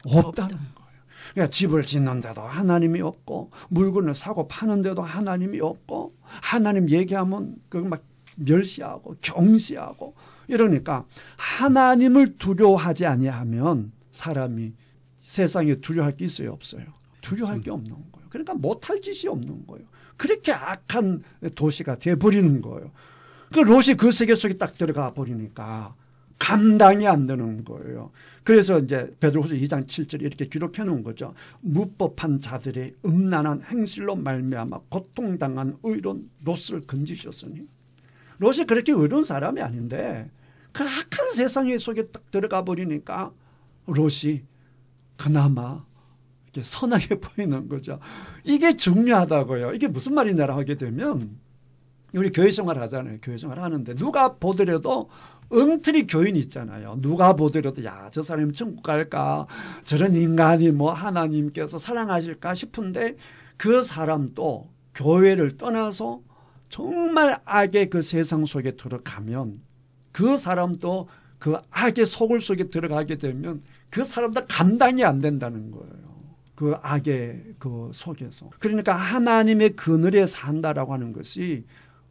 없다는 거예요. 그러니까 집을 짓는데도 하나님이 없고 물건을 사고 파는데도 하나님이 없고 하나님 얘기하면 그거 막 멸시하고 경시하고 이러니까 하나님을 두려워하지 아니하면 사람이 세상에 두려워할 게 있어요, 없어요? 두려워할 게 없는 거예요. 그러니까 못할 짓이 없는 거예요. 그렇게 악한 도시가 돼버리는 거예요. 그 롯이 그 세계 속에 딱 들어가 버리니까 감당이 안 되는 거예요. 그래서 이제 베드로후서 2장 7절 이렇게 기록해 놓은 거죠. 무법한 자들의 음란한 행실로 말미암아 고통당한 의로운 롯을 건지셨으니 롯이 그렇게 의로운 사람이 아닌데 그 악한 세상 속에 딱 들어가 버리니까 롯이 그나마 이렇게 선하게 보이는 거죠. 이게 중요하다고요. 이게 무슨 말이냐라고 하게 되면 우리 교회 생활 하잖아요. 교회 생활 하는데 누가 보더라도 엉터리 교인이 있잖아요. 누가 보더라도 야, 저 사람이 천국 갈까? 저런 인간이 뭐 하나님께서 사랑하실까 싶은데 그 사람도 교회를 떠나서 정말 악의 그 세상 속에 들어가면 그 사람도 그 악의 소굴 속에 들어가게 되면 그 사람들 감당이 안 된다는 거예요. 그 악의 그 속에서. 그러니까 하나님의 그늘에 산다라고 하는 것이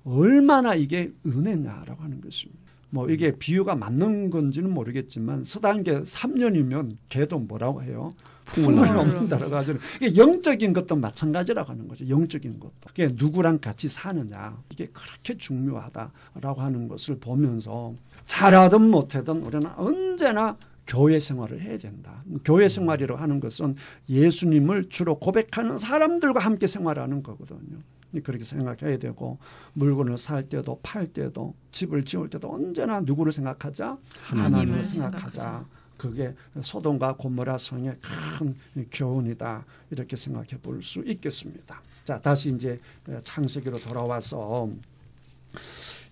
얼마나 이게 은혜냐라고 하는 것입니다. 뭐 이게 비유가 맞는 건지는 모르겠지만 서당계 3년이면 걔도 뭐라고 해요? 품을 넘는다라고 하죠. 이게 영적인 것도 마찬가지라고 하는 거죠. 영적인 것도. 그게 누구랑 같이 사느냐. 이게 그렇게 중요하다라고 하는 것을 보면서 잘하든 못하든 우리는 언제나 교회 생활을 해야 된다. 교회 생활이라고 하는 것은 예수님을 주로 고백하는 사람들과 함께 생활하는 거거든요. 그렇게 생각해야 되고 물건을 살 때도 팔 때도 집을 지을 때도 언제나 누구를 생각하자? 하나님을 생각하자. 그게 소돔과 고모라 성의 큰 교훈이다. 이렇게 생각해 볼 수 있겠습니다. 자, 다시 이제 창세기로 돌아와서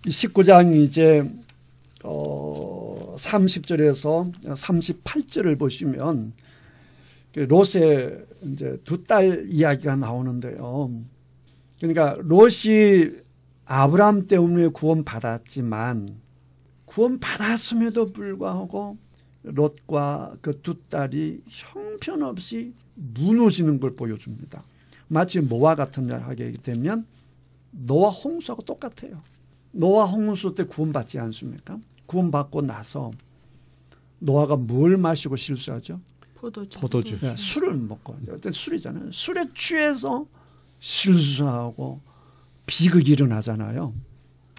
이 19장 이제 30절에서 38절을 보시면 롯의 이제 두 딸 이야기가 나오는데요. 그러니까 롯이 아브라함 때문에 구원받았지만 구원받았음에도 불구하고 롯과 그 두 딸이 형편없이 무너지는 걸 보여줍니다. 마치 뭐와 같은 일 하게 되면 노아 홍수하고 똑같아요. 노아 홍수 때 구원받지 않습니까? 구원받고 나서 노아가 뭘 마시고 실수하죠? 포도주. 네, 술을 먹고 어떤 술이잖아요. 술에 취해서 실수하고 비극이 일어나잖아요.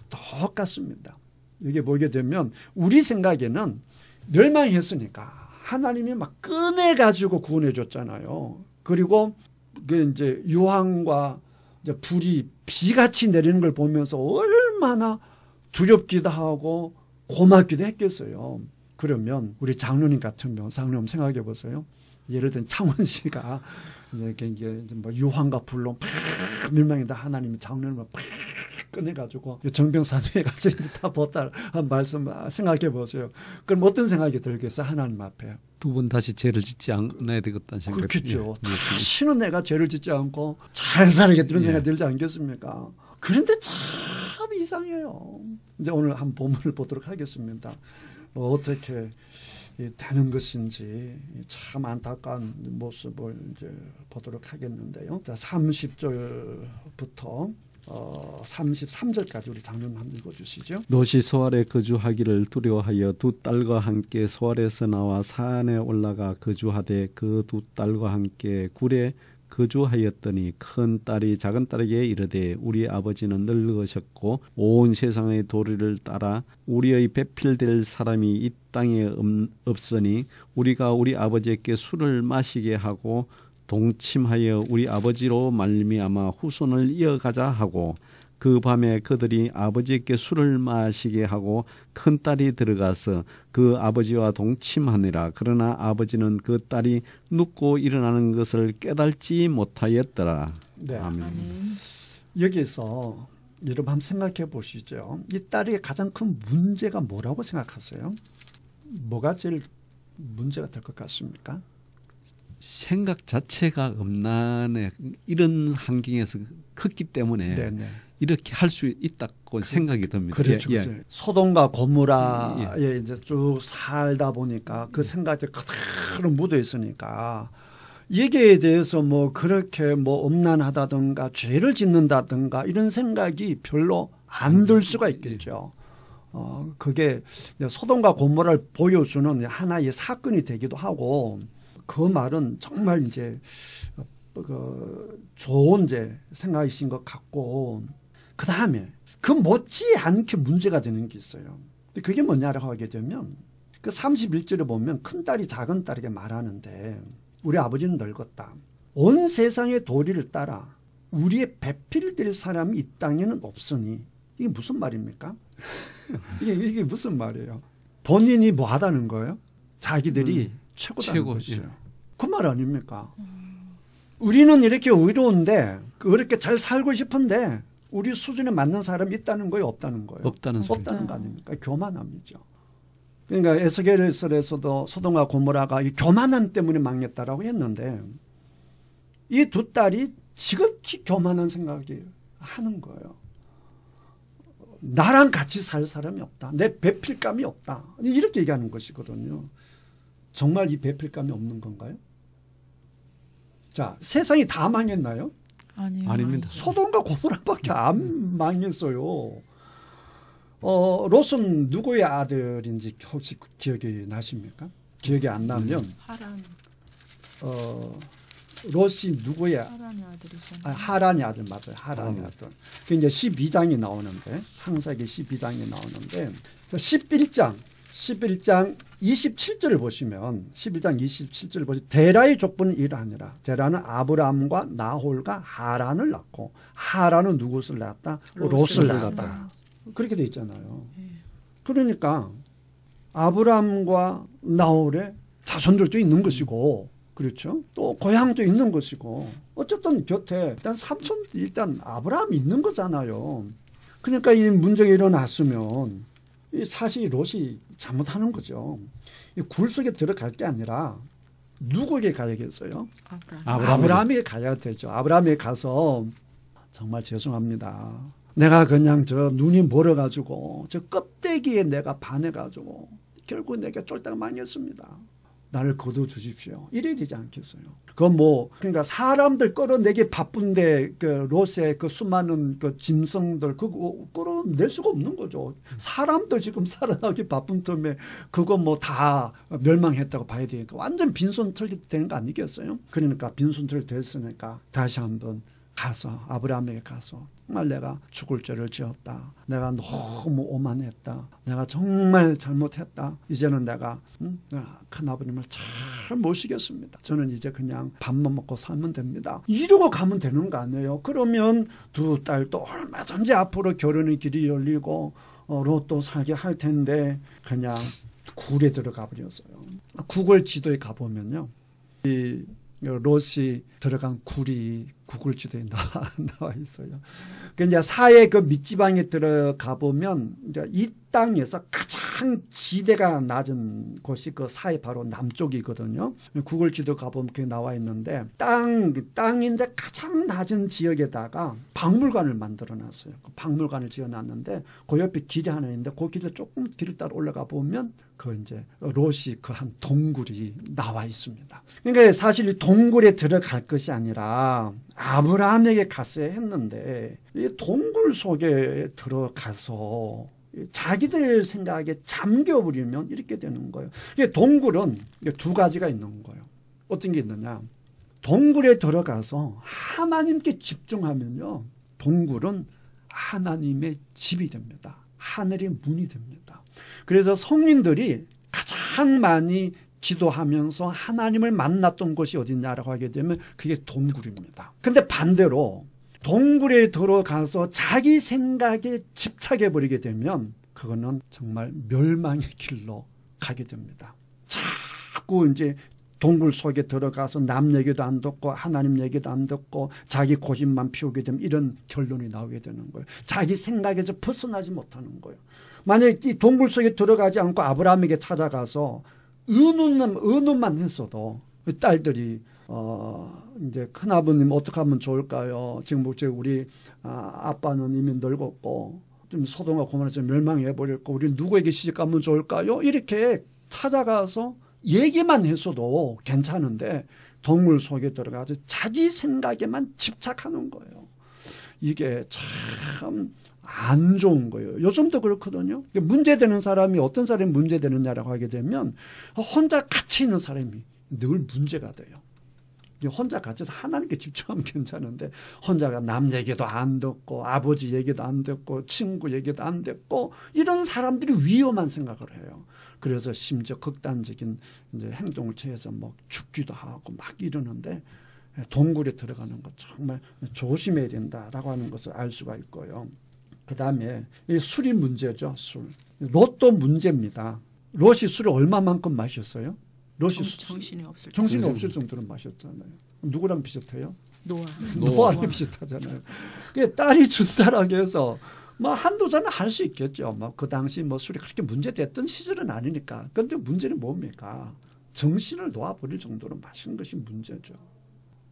똑같습니다. 여기 보게 되면 우리 생각에는 멸망했으니까 하나님이 막 꺼내가지고 구원해 줬잖아요. 그리고 그 이제 유황과 이제 불이 비같이 내리는 걸 보면서 얼마나 두렵기도 하고 고맙기도 했겠어요. 그러면 우리 장로님 같으면 장로님 생각해 보세요. 예를 들면 창원씨가 이제 뭐 유황과 불로 팍 멸망이다 하나님이 장로님을 팍 꺼내가지고 정병산에 가서 이제 다 보다 한 말씀 생각해 보세요. 그럼 어떤 생각이 들겠어요? 하나님 앞에. 두 번 다시 죄를 짓지 않아야 되겠다는 생각이. 그렇겠죠. 다시는 내가 죄를 짓지 않고 잘 살아야겠다 이런 생각이 들지 않겠습니까? 그런데 참 이상해요. 이제 오늘 한 본문을 보도록 하겠습니다. 어떻게 되는 것인지 참 안타까운 모습을 이제 보도록 하겠는데요. 자, 30절부터 33절까지 우리 장면 한번 읽어주시죠. 롯이 소알에 거주하기를 두려워하여 두 딸과 함께 소알에서 나와 산에 올라가 거주하되 그 두 딸과 함께 굴에 거주하였더니 큰 딸이 작은 딸에게 이르되 우리 아버지는 늙으셨고 온 세상의 도리를 따라 우리의 배필될 사람이 이 땅에 없으니 우리가 우리 아버지께 술을 마시게 하고 동침하여 우리 아버지로 말미암아 후손을 이어가자 하고 그 밤에 그들이 아버지께 술을 마시게 하고 큰딸이 들어가서 그 아버지와 동침하니라. 그러나 아버지는 그 딸이 눕고 일어나는 것을 깨달지 못하였더라. 네. 아멘. 여기서 여러분 한번 생각해 보시죠. 이 딸의 가장 큰 문제가 뭐라고 생각하세요? 뭐가 제일 문제가 될 것 같습니까? 생각 자체가 음란에 이런 환경에서 컸기 때문에 네네. 이렇게 할 수 있다고 생각이 듭니다. 그렇죠. 예, 그렇죠. 소돔과 고모라에 이제 쭉 살다 보니까 그 생각이 그대로 묻어 있으니까 여기에 대해서 뭐 그렇게 뭐 음란하다든가 죄를 짓는다든가 이런 생각이 별로 안 들 수가 있겠죠. 그게 소돔과 고모라를 보여주는 하나의 사건이 되기도 하고 그 말은 정말 이제 좋은 이제 생각이신 것 같고 그 다음에 그 못지않게 문제가 되는 게 있어요. 그게 뭐냐라고 하게 되면 그 31절에 보면 큰딸이 작은 딸에게 말하는데 우리 아버지는 늙었다. 온 세상의 도리를 따라 우리의 배필될 사람이 이 땅에는 없으니 이게 무슨 말입니까? 이게 무슨 말이에요? 본인이 뭐 하다는 거예요? 자기들이 최고다는 것이죠. 그 말 아닙니까? 우리는 이렇게 의로운데 그렇게 잘 살고 싶은데 우리 수준에 맞는 사람이 있다는 거예요? 없다는 거예요? 없다는 거 아닙니까? 교만함이죠. 그러니까 에스겔에서도 소돔과 고모라가 이 교만함 때문에 망했다라고 했는데 이 두 딸이 지극히 교만한 생각이 하는 거예요. 나랑 같이 살 사람이 없다. 내 배필감이 없다. 이렇게 얘기하는 것이거든요. 정말 이 배필감이 없는 건가요? 자, 세상이 다 망했나요? 아니요. 아닙니다. 소돔과 고모라밖에 안 망했어요. 롯은 누구의 아들인지 혹시 기억이 나십니까? 기억이 안 나면 하란 롯이 누구의 하란의 아들이잖아요. 하란의 아들 맞아요. 하란의 아들. 그 이제 12장이 나오는데 창세기 12장이 나오는데 11장 27절을 보시면 11장 27절을 보시면 데라의 족보는 이러하니라. 데라는 아브라함과 나홀과 하란을 낳고 하란은 누구를 낳았다? 롯을 낳았다. 그렇게 돼 있잖아요. 그러니까 아브라함과 나홀의 자손들도 있는 것이고 그렇죠. 또 고향도 있는 것이고 어쨌든 곁에 일단 삼촌 일단 아브라함이 있는 거잖아요. 그러니까 이 문제가 일어났으면 사실 롯이 잘못하는 거죠. 굴 속에 들어갈 게 아니라 누구에게 가야겠어요? 아브라함에게 가야 되죠. 아브라함에게 가서 정말 죄송합니다. 내가 그냥 저 눈이 멀어가지고 저 껍데기에 내가 반해가지고 결국 내가 쫄딱 망했습니다. 나를 거둬 주십시오. 이래야 되지 않겠어요? 그건 그러니까 사람들 끌어내기 바쁜데 그 롯의 그 수많은 그 짐승들 그거 끌어낼 수가 없는 거죠. 사람들 지금 살아나기 바쁜 틈에 그거 다 멸망했다고 봐야 되니까 완전 빈손 털게 되는 거 아니겠어요? 그러니까 빈손 됐으니까 다시 한번 가서 아브라함에게 가서 정말 내가 죽을 죄를 지었다. 내가 너무 오만했다. 내가 정말 잘못했다. 이제는 내가 큰아버님을 잘 모시겠습니다. 저는 이제 그냥 밥만 먹고 살면 됩니다. 이러고 가면 되는 거 아니에요. 그러면 두 딸도 얼마든지 앞으로 결혼의 길이 열리고 롯도 살게 할 텐데 그냥 굴에 들어가 버렸어요. 구글 지도에 가보면요. 이 롯이 들어간 굴이 구글 지도에 나와 있어요. 그 이제 사해 그 밑지방에 들어가 보면 이제 이 땅에서 가장 지대가 낮은 곳이 그 사해 바로 남쪽이거든요. 구글 지도 가보면 그게 나와 있는데 땅인데 가장 낮은 지역에다가 박물관을 만들어 놨어요. 그 박물관을 지어 놨는데 그 옆에 길이 하나 있는데 그 길을 조금 길을 따라 올라가 보면 그 이제 롯이 그 한 동굴이 나와 있습니다. 그러니까 사실 이 동굴에 들어갈 것이 아니라 아브라함에게 갔어야 했는데 이 동굴 속에 들어가서 자기들 생각에 잠겨버리면 이렇게 되는 거예요. 동굴은 두 가지가 있는 거예요. 어떤 게 있느냐. 동굴에 들어가서 하나님께 집중하면요. 동굴은 하나님의 집이 됩니다. 하늘의 문이 됩니다. 그래서 성인들이 가장 많이 기도하면서 하나님을 만났던 곳이 어디냐라고 하게 되면 그게 동굴입니다. 근데 반대로 동굴에 들어가서 자기 생각에 집착해버리게 되면 그거는 정말 멸망의 길로 가게 됩니다. 자꾸 이제 동굴 속에 들어가서 남 얘기도 안 듣고 하나님 얘기도 안 듣고 자기 고집만 피우게 되면 이런 결론이 나오게 되는 거예요. 자기 생각에서 벗어나지 못하는 거예요. 만약에 이 동굴 속에 들어가지 않고 아브라함에게 찾아가서 의논만 했어도 딸들이 이제 큰아버님 어떻게 하면 좋을까요? 지금 우리 아빠는 이미 늙었고 좀 소돔과 고모라 좀 멸망해 버렸고 우리 누구에게 시집가면 좋을까요? 이렇게 찾아가서 얘기만 했어도 괜찮은데 동물 속에 들어가서 자기 생각에만 집착하는 거예요. 이게 참 안 좋은 거예요. 요즘도 그렇거든요. 문제되는 사람이 어떤 사람이 문제되느냐라고 하게 되면 혼자 갇혀 있는 사람이 늘 문제가 돼요. 혼자 갇혀서 하나님께 집중하면 괜찮은데 혼자가 남 얘기도 안 듣고 아버지 얘기도 안 듣고 친구 얘기도 안 듣고 이런 사람들이 위험한 생각을 해요. 그래서 심지어 극단적인 이제 행동을 취해서 죽기도 하고 막 이러는데 동굴에 들어가는 것 정말 조심해야 된다라고 하는 것을 알 수가 있고요. 그 다음에 이 술이 문제죠. 술. 롯도 문제입니다. 롯이 술을 얼마만큼 마셨어요? 롯이 정신이 없을 정도로 마셨잖아요. 누구랑 비슷해요? 노아. 노아랑 비슷하잖아요. 딸이 준다라고 해서 한두 잔은 할 수 있겠죠. 그 당시 술이 그렇게 문제됐던 시절은 아니니까. 그런데 문제는 뭡니까? 정신을 놓아버릴 정도로 마신 것이 문제죠.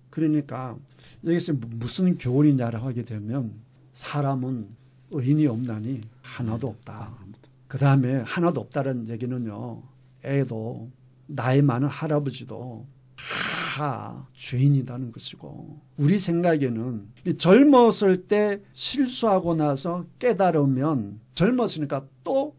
그러니까 여기서 무슨 교훈이냐라고 하게 되면 사람은 의인이 없나니 하나도 없다. 그 다음에 하나도 없다는 얘기는요. 애도 나이 많은 할아버지도 다 죄인이라는 것이고 우리 생각에는 젊었을 때 실수하고 나서 깨달으면 젊었으니까 또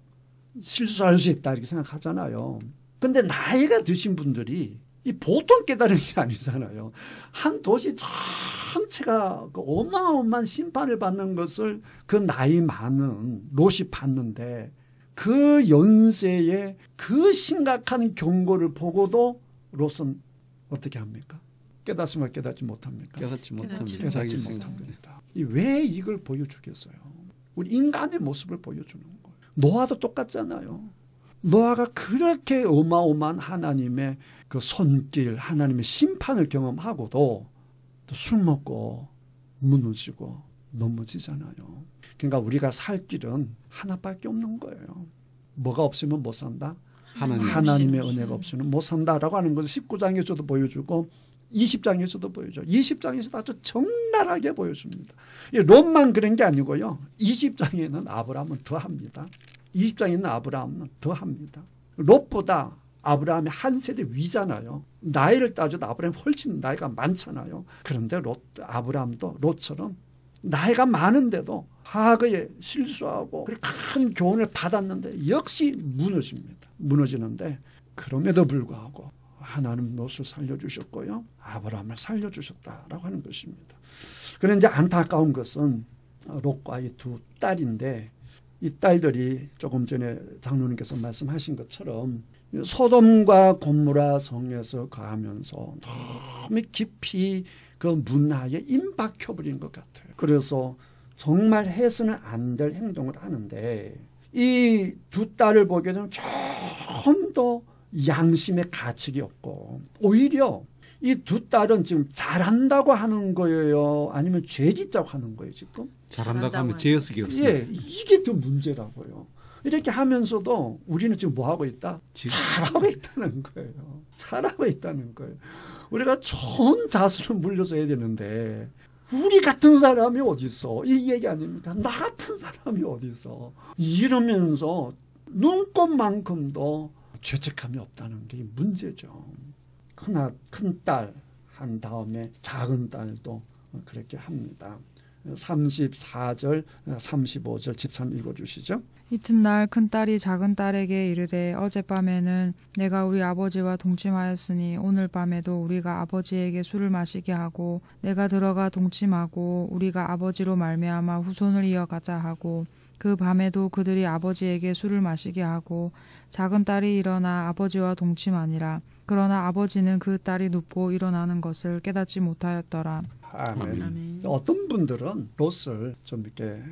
실수할 수 있다 이렇게 생각하잖아요. 근데 나이가 드신 분들이 이 보통 깨달은 게 아니잖아요. 한 도시 전체가 그 어마어마한 심판을 받는 것을 그 나이 많은 롯이 봤는데 그 연세에 그 심각한 경고를 보고도 롯은 어떻게 합니까? 깨닫으면 깨닫지 못합니까? 깨닫지 못합니다. 깨닫지 자기 못합니다. 왜 이걸 보여주겠어요? 우리 인간의 모습을 보여주는 거예요. 노아도 똑같잖아요. 노아가 그렇게 어마어마한 하나님의 그 손길, 하나님의 심판을 경험하고도 또 술 먹고 무너지고 넘어지잖아요. 그러니까 우리가 살 길은 하나밖에 없는 거예요. 뭐가 없으면 못 산다? 하나님의 은혜가 없으면 못 산다라고 하는 것을 19장에서도 보여주고 20장에서도 보여줘요. 20장에서도 아주 적나라하게 보여줍니다. 롯만 그런 게 아니고요. 20장에는 아브라함은 더합니다. 20장에는 아브라함은 더합니다. 롯보다 아브라함이 한 세대 위잖아요. 나이를 따져도 아브라함이 훨씬 나이가 많잖아요. 그런데 아브라함도 롯처럼 나이가 많은데도 과거에 실수하고 큰 교훈을 받았는데 역시 무너집니다. 무너지는데 그럼에도 불구하고 하나님 롯을 살려주셨고요. 아브라함을 살려주셨다라고 하는 것입니다. 그런데 이제 안타까운 것은 롯과 이 두 딸인데 이 딸들이 조금 전에 장로님께서 말씀하신 것처럼 소돔과 고모라 성에서 거하면서 너무 깊이 그 문화에 임박혀버린 것 같아요. 그래서 정말 해서는 안 될 행동을 하는데 이 두 딸을 보게 되면 좀 더 양심의 가책이 없고 오히려 이 두 딸은 지금 잘한다고 하는 거예요? 아니면 죄 짓자고 하는 거예요 지금? 잘한다고 하면 죄의식이 없어요. 예, 이게 더 문제라고요. 이렇게 하면서도 우리는 지금 뭐 하고 있다? 잘하고 있다는 거예요. 잘하고 있다는 거예요. 우리가 좋은 자수를 물려줘야 되는데 우리 같은 사람이 어디 있어? 이 얘기 아닙니까? 나 같은 사람이 어디 있어? 이러면서 눈꽃만큼도 죄책감이 없다는 게 문제죠. 큰 딸 한 다음에 작은 딸도 그렇게 합니다. 34절, 35절 집사님 읽어주시죠. 이튿날 큰딸이 작은딸에게 이르되 어젯밤에는 내가 우리 아버지와 동침하였으니 오늘 밤에도 우리가 아버지에게 술을 마시게 하고 내가 들어가 동침하고 우리가 아버지로 말미암아 후손을 이어가자 하고 그 밤에도 그들이 아버지에게 술을 마시게 하고 작은딸이 일어나 아버지와 동침하니라. 그러나 아버지는 그 딸이 눕고 일어나는 것을 깨닫지 못하였더라. 아멘. 아멘. 어떤 분들은 롯을 좀 이렇게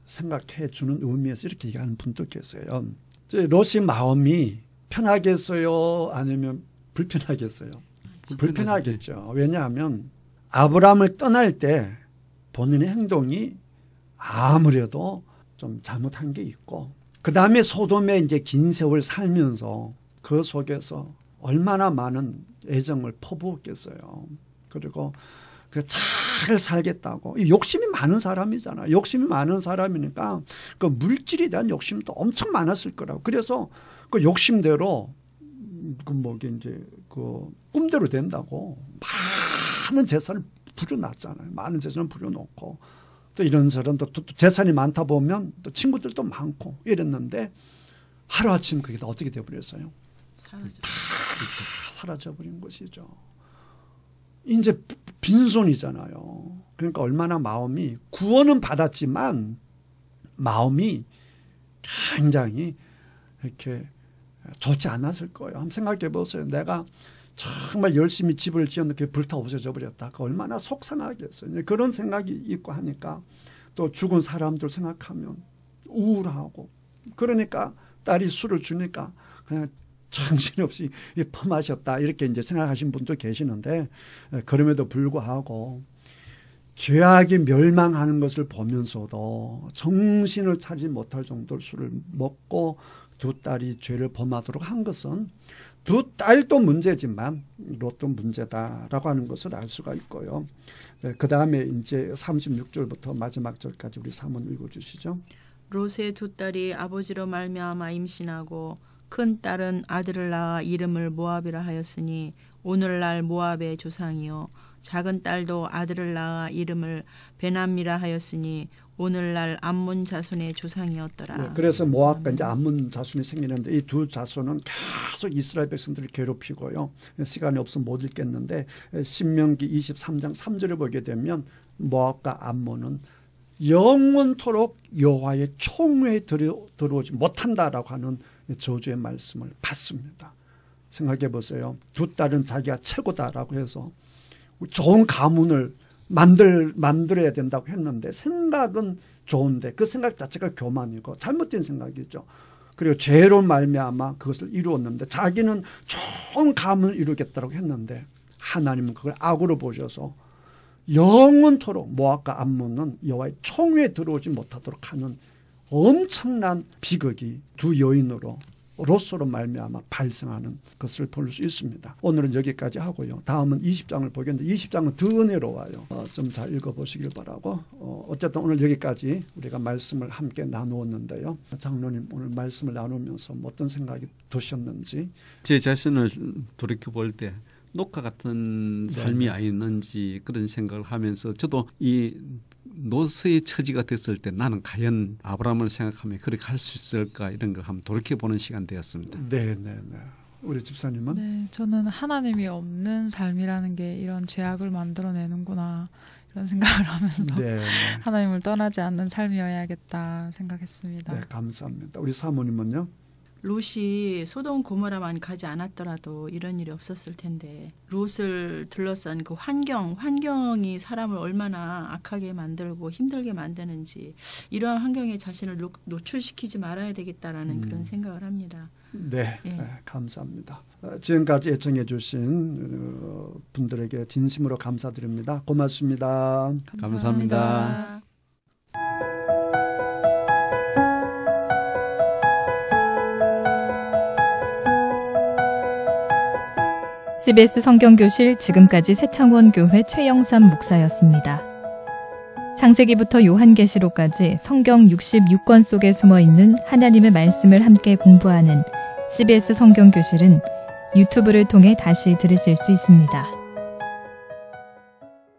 생각해 주는 의미에서 이렇게 얘기하는 분도 계세요. 롯의 마음이 편하겠어요? 아니면 불편하겠어요? 불편하겠죠. 왜냐하면 아브라함을 떠날 때 본인의 행동이 아무래도 좀 잘못한 게 있고 그 다음에 소돔에 이제 긴 세월 살면서 그 속에서 얼마나 많은 애정을 퍼부었겠어요. 그리고 잘 살겠다고 욕심이 많은 사람이잖아요. 욕심이 많은 사람이니까 그 물질에 대한 욕심도 엄청 많았을 거라고. 그래서 그 욕심대로 이제 그 꿈대로 된다고 많은 재산을 부려놨잖아요. 많은 재산을 부려놓고 또 이런저런 또 재산이 많다 보면 또 친구들도 많고 이랬는데 하루아침 그게 다 어떻게 돼버렸어요? 다 사라져버린 것이죠. 이제 빈손이잖아요. 그러니까 얼마나 마음이 구원은 받았지만 마음이 굉장히 이렇게 좋지 않았을 거예요. 한번 생각해 보세요. 내가 정말 열심히 집을 지었는데 불타 없어져 버렸다. 얼마나 속상하겠어요. 그런 생각이 있고 하니까 또 죽은 사람들 생각하면 우울하고 그러니까 딸이 술을 주니까 그냥 정신없이 퍼마셨다 이렇게 이제 생각하신 분도 계시는데 그럼에도 불구하고 죄악이 멸망하는 것을 보면서도 정신을 차리지 못할 정도로 술을 먹고 두 딸이 죄를 범하도록 한 것은 두 딸도 문제지만 롯도 문제다라고 하는 것을 알 수가 있고요. 그 다음에 이제 36절부터 마지막 절까지 우리 사문 읽어주시죠. 롯의 두 딸이 아버지로 말미암아 임신하고 큰 딸은 아들을 낳아 이름을 모압이라 하였으니 오늘날 모압의 조상이요 작은 딸도 아들을 낳아 이름을 베남이라 하였으니 오늘날 암몬 자손의 조상이었더라. 네, 그래서 모압과 이제 암몬 자손이 생기는데 이 두 자손은 계속 이스라엘 백성들을 괴롭히고요. 시간이 없으면 못 읽겠는데 신명기 23장 3절을 보게 되면 모압과 암몬은 영원토록 여호와의 총회에 들어오지 못한다라고 하는 저주의 말씀을 받습니다. 생각해 보세요. 두 딸은 자기가 최고다라고 해서 좋은 가문을 만들어야 된다고 했는데 생각은 좋은데 그 생각 자체가 교만이고 잘못된 생각이죠. 그리고 죄로 말미암아 그것을 이루었는데 자기는 좋은 가문을 이루겠다고 했는데 하나님은 그걸 악으로 보셔서 영원토록 모압과 암몬은 여호와의 총회에 들어오지 못하도록 하는 엄청난 비극이 두 여인으로 롯으로 말미암아 발생하는 것을 볼 수 있습니다. 오늘은 여기까지 하고요. 다음은 20장을 보겠는데 20장은 더 은혜로워요. 좀 잘 읽어보시길 바라고 어쨌든 오늘 여기까지 우리가 말씀을 함께 나누었는데요. 장로님 오늘 말씀을 나누면서 어떤 생각이 드셨는지. 제 자신을 돌이켜볼 때 녹화 같은 삶이 아니었는지 그런 생각을 하면서 저도 이 롯의 처지가 됐을 때 나는 과연 아브라함을 생각하면 그렇게 할 수 있을까 이런 걸 한번 돌이켜보는 시간 되었습니다. 네. 우리 집사님은? 네, 저는 하나님이 없는 삶이라는 게 이런 죄악을 만들어내는구나 이런 생각을 하면서 하나님을 떠나지 않는 삶이어야겠다 생각했습니다. 네, 감사합니다. 우리 사모님은요? 롯이 소돔 고모라만 가지 않았더라도 이런 일이 없었을 텐데 롯을 둘러싼 그 환경이 사람을 얼마나 악하게 만들고 힘들게 만드는지 이러한 환경에 자신을 노출시키지 말아야 되겠다라는 그런 생각을 합니다. 네, 감사합니다. 지금까지 애청해 주신 분들에게 진심으로 감사드립니다. 고맙습니다. 감사합니다. CBS 성경교실 지금까지 새창원교회 최영삼 목사였습니다. 창세기부터 요한계시록까지 성경 66권 속에 숨어있는 하나님의 말씀을 함께 공부하는 CBS 성경교실은 유튜브를 통해 다시 들으실 수 있습니다.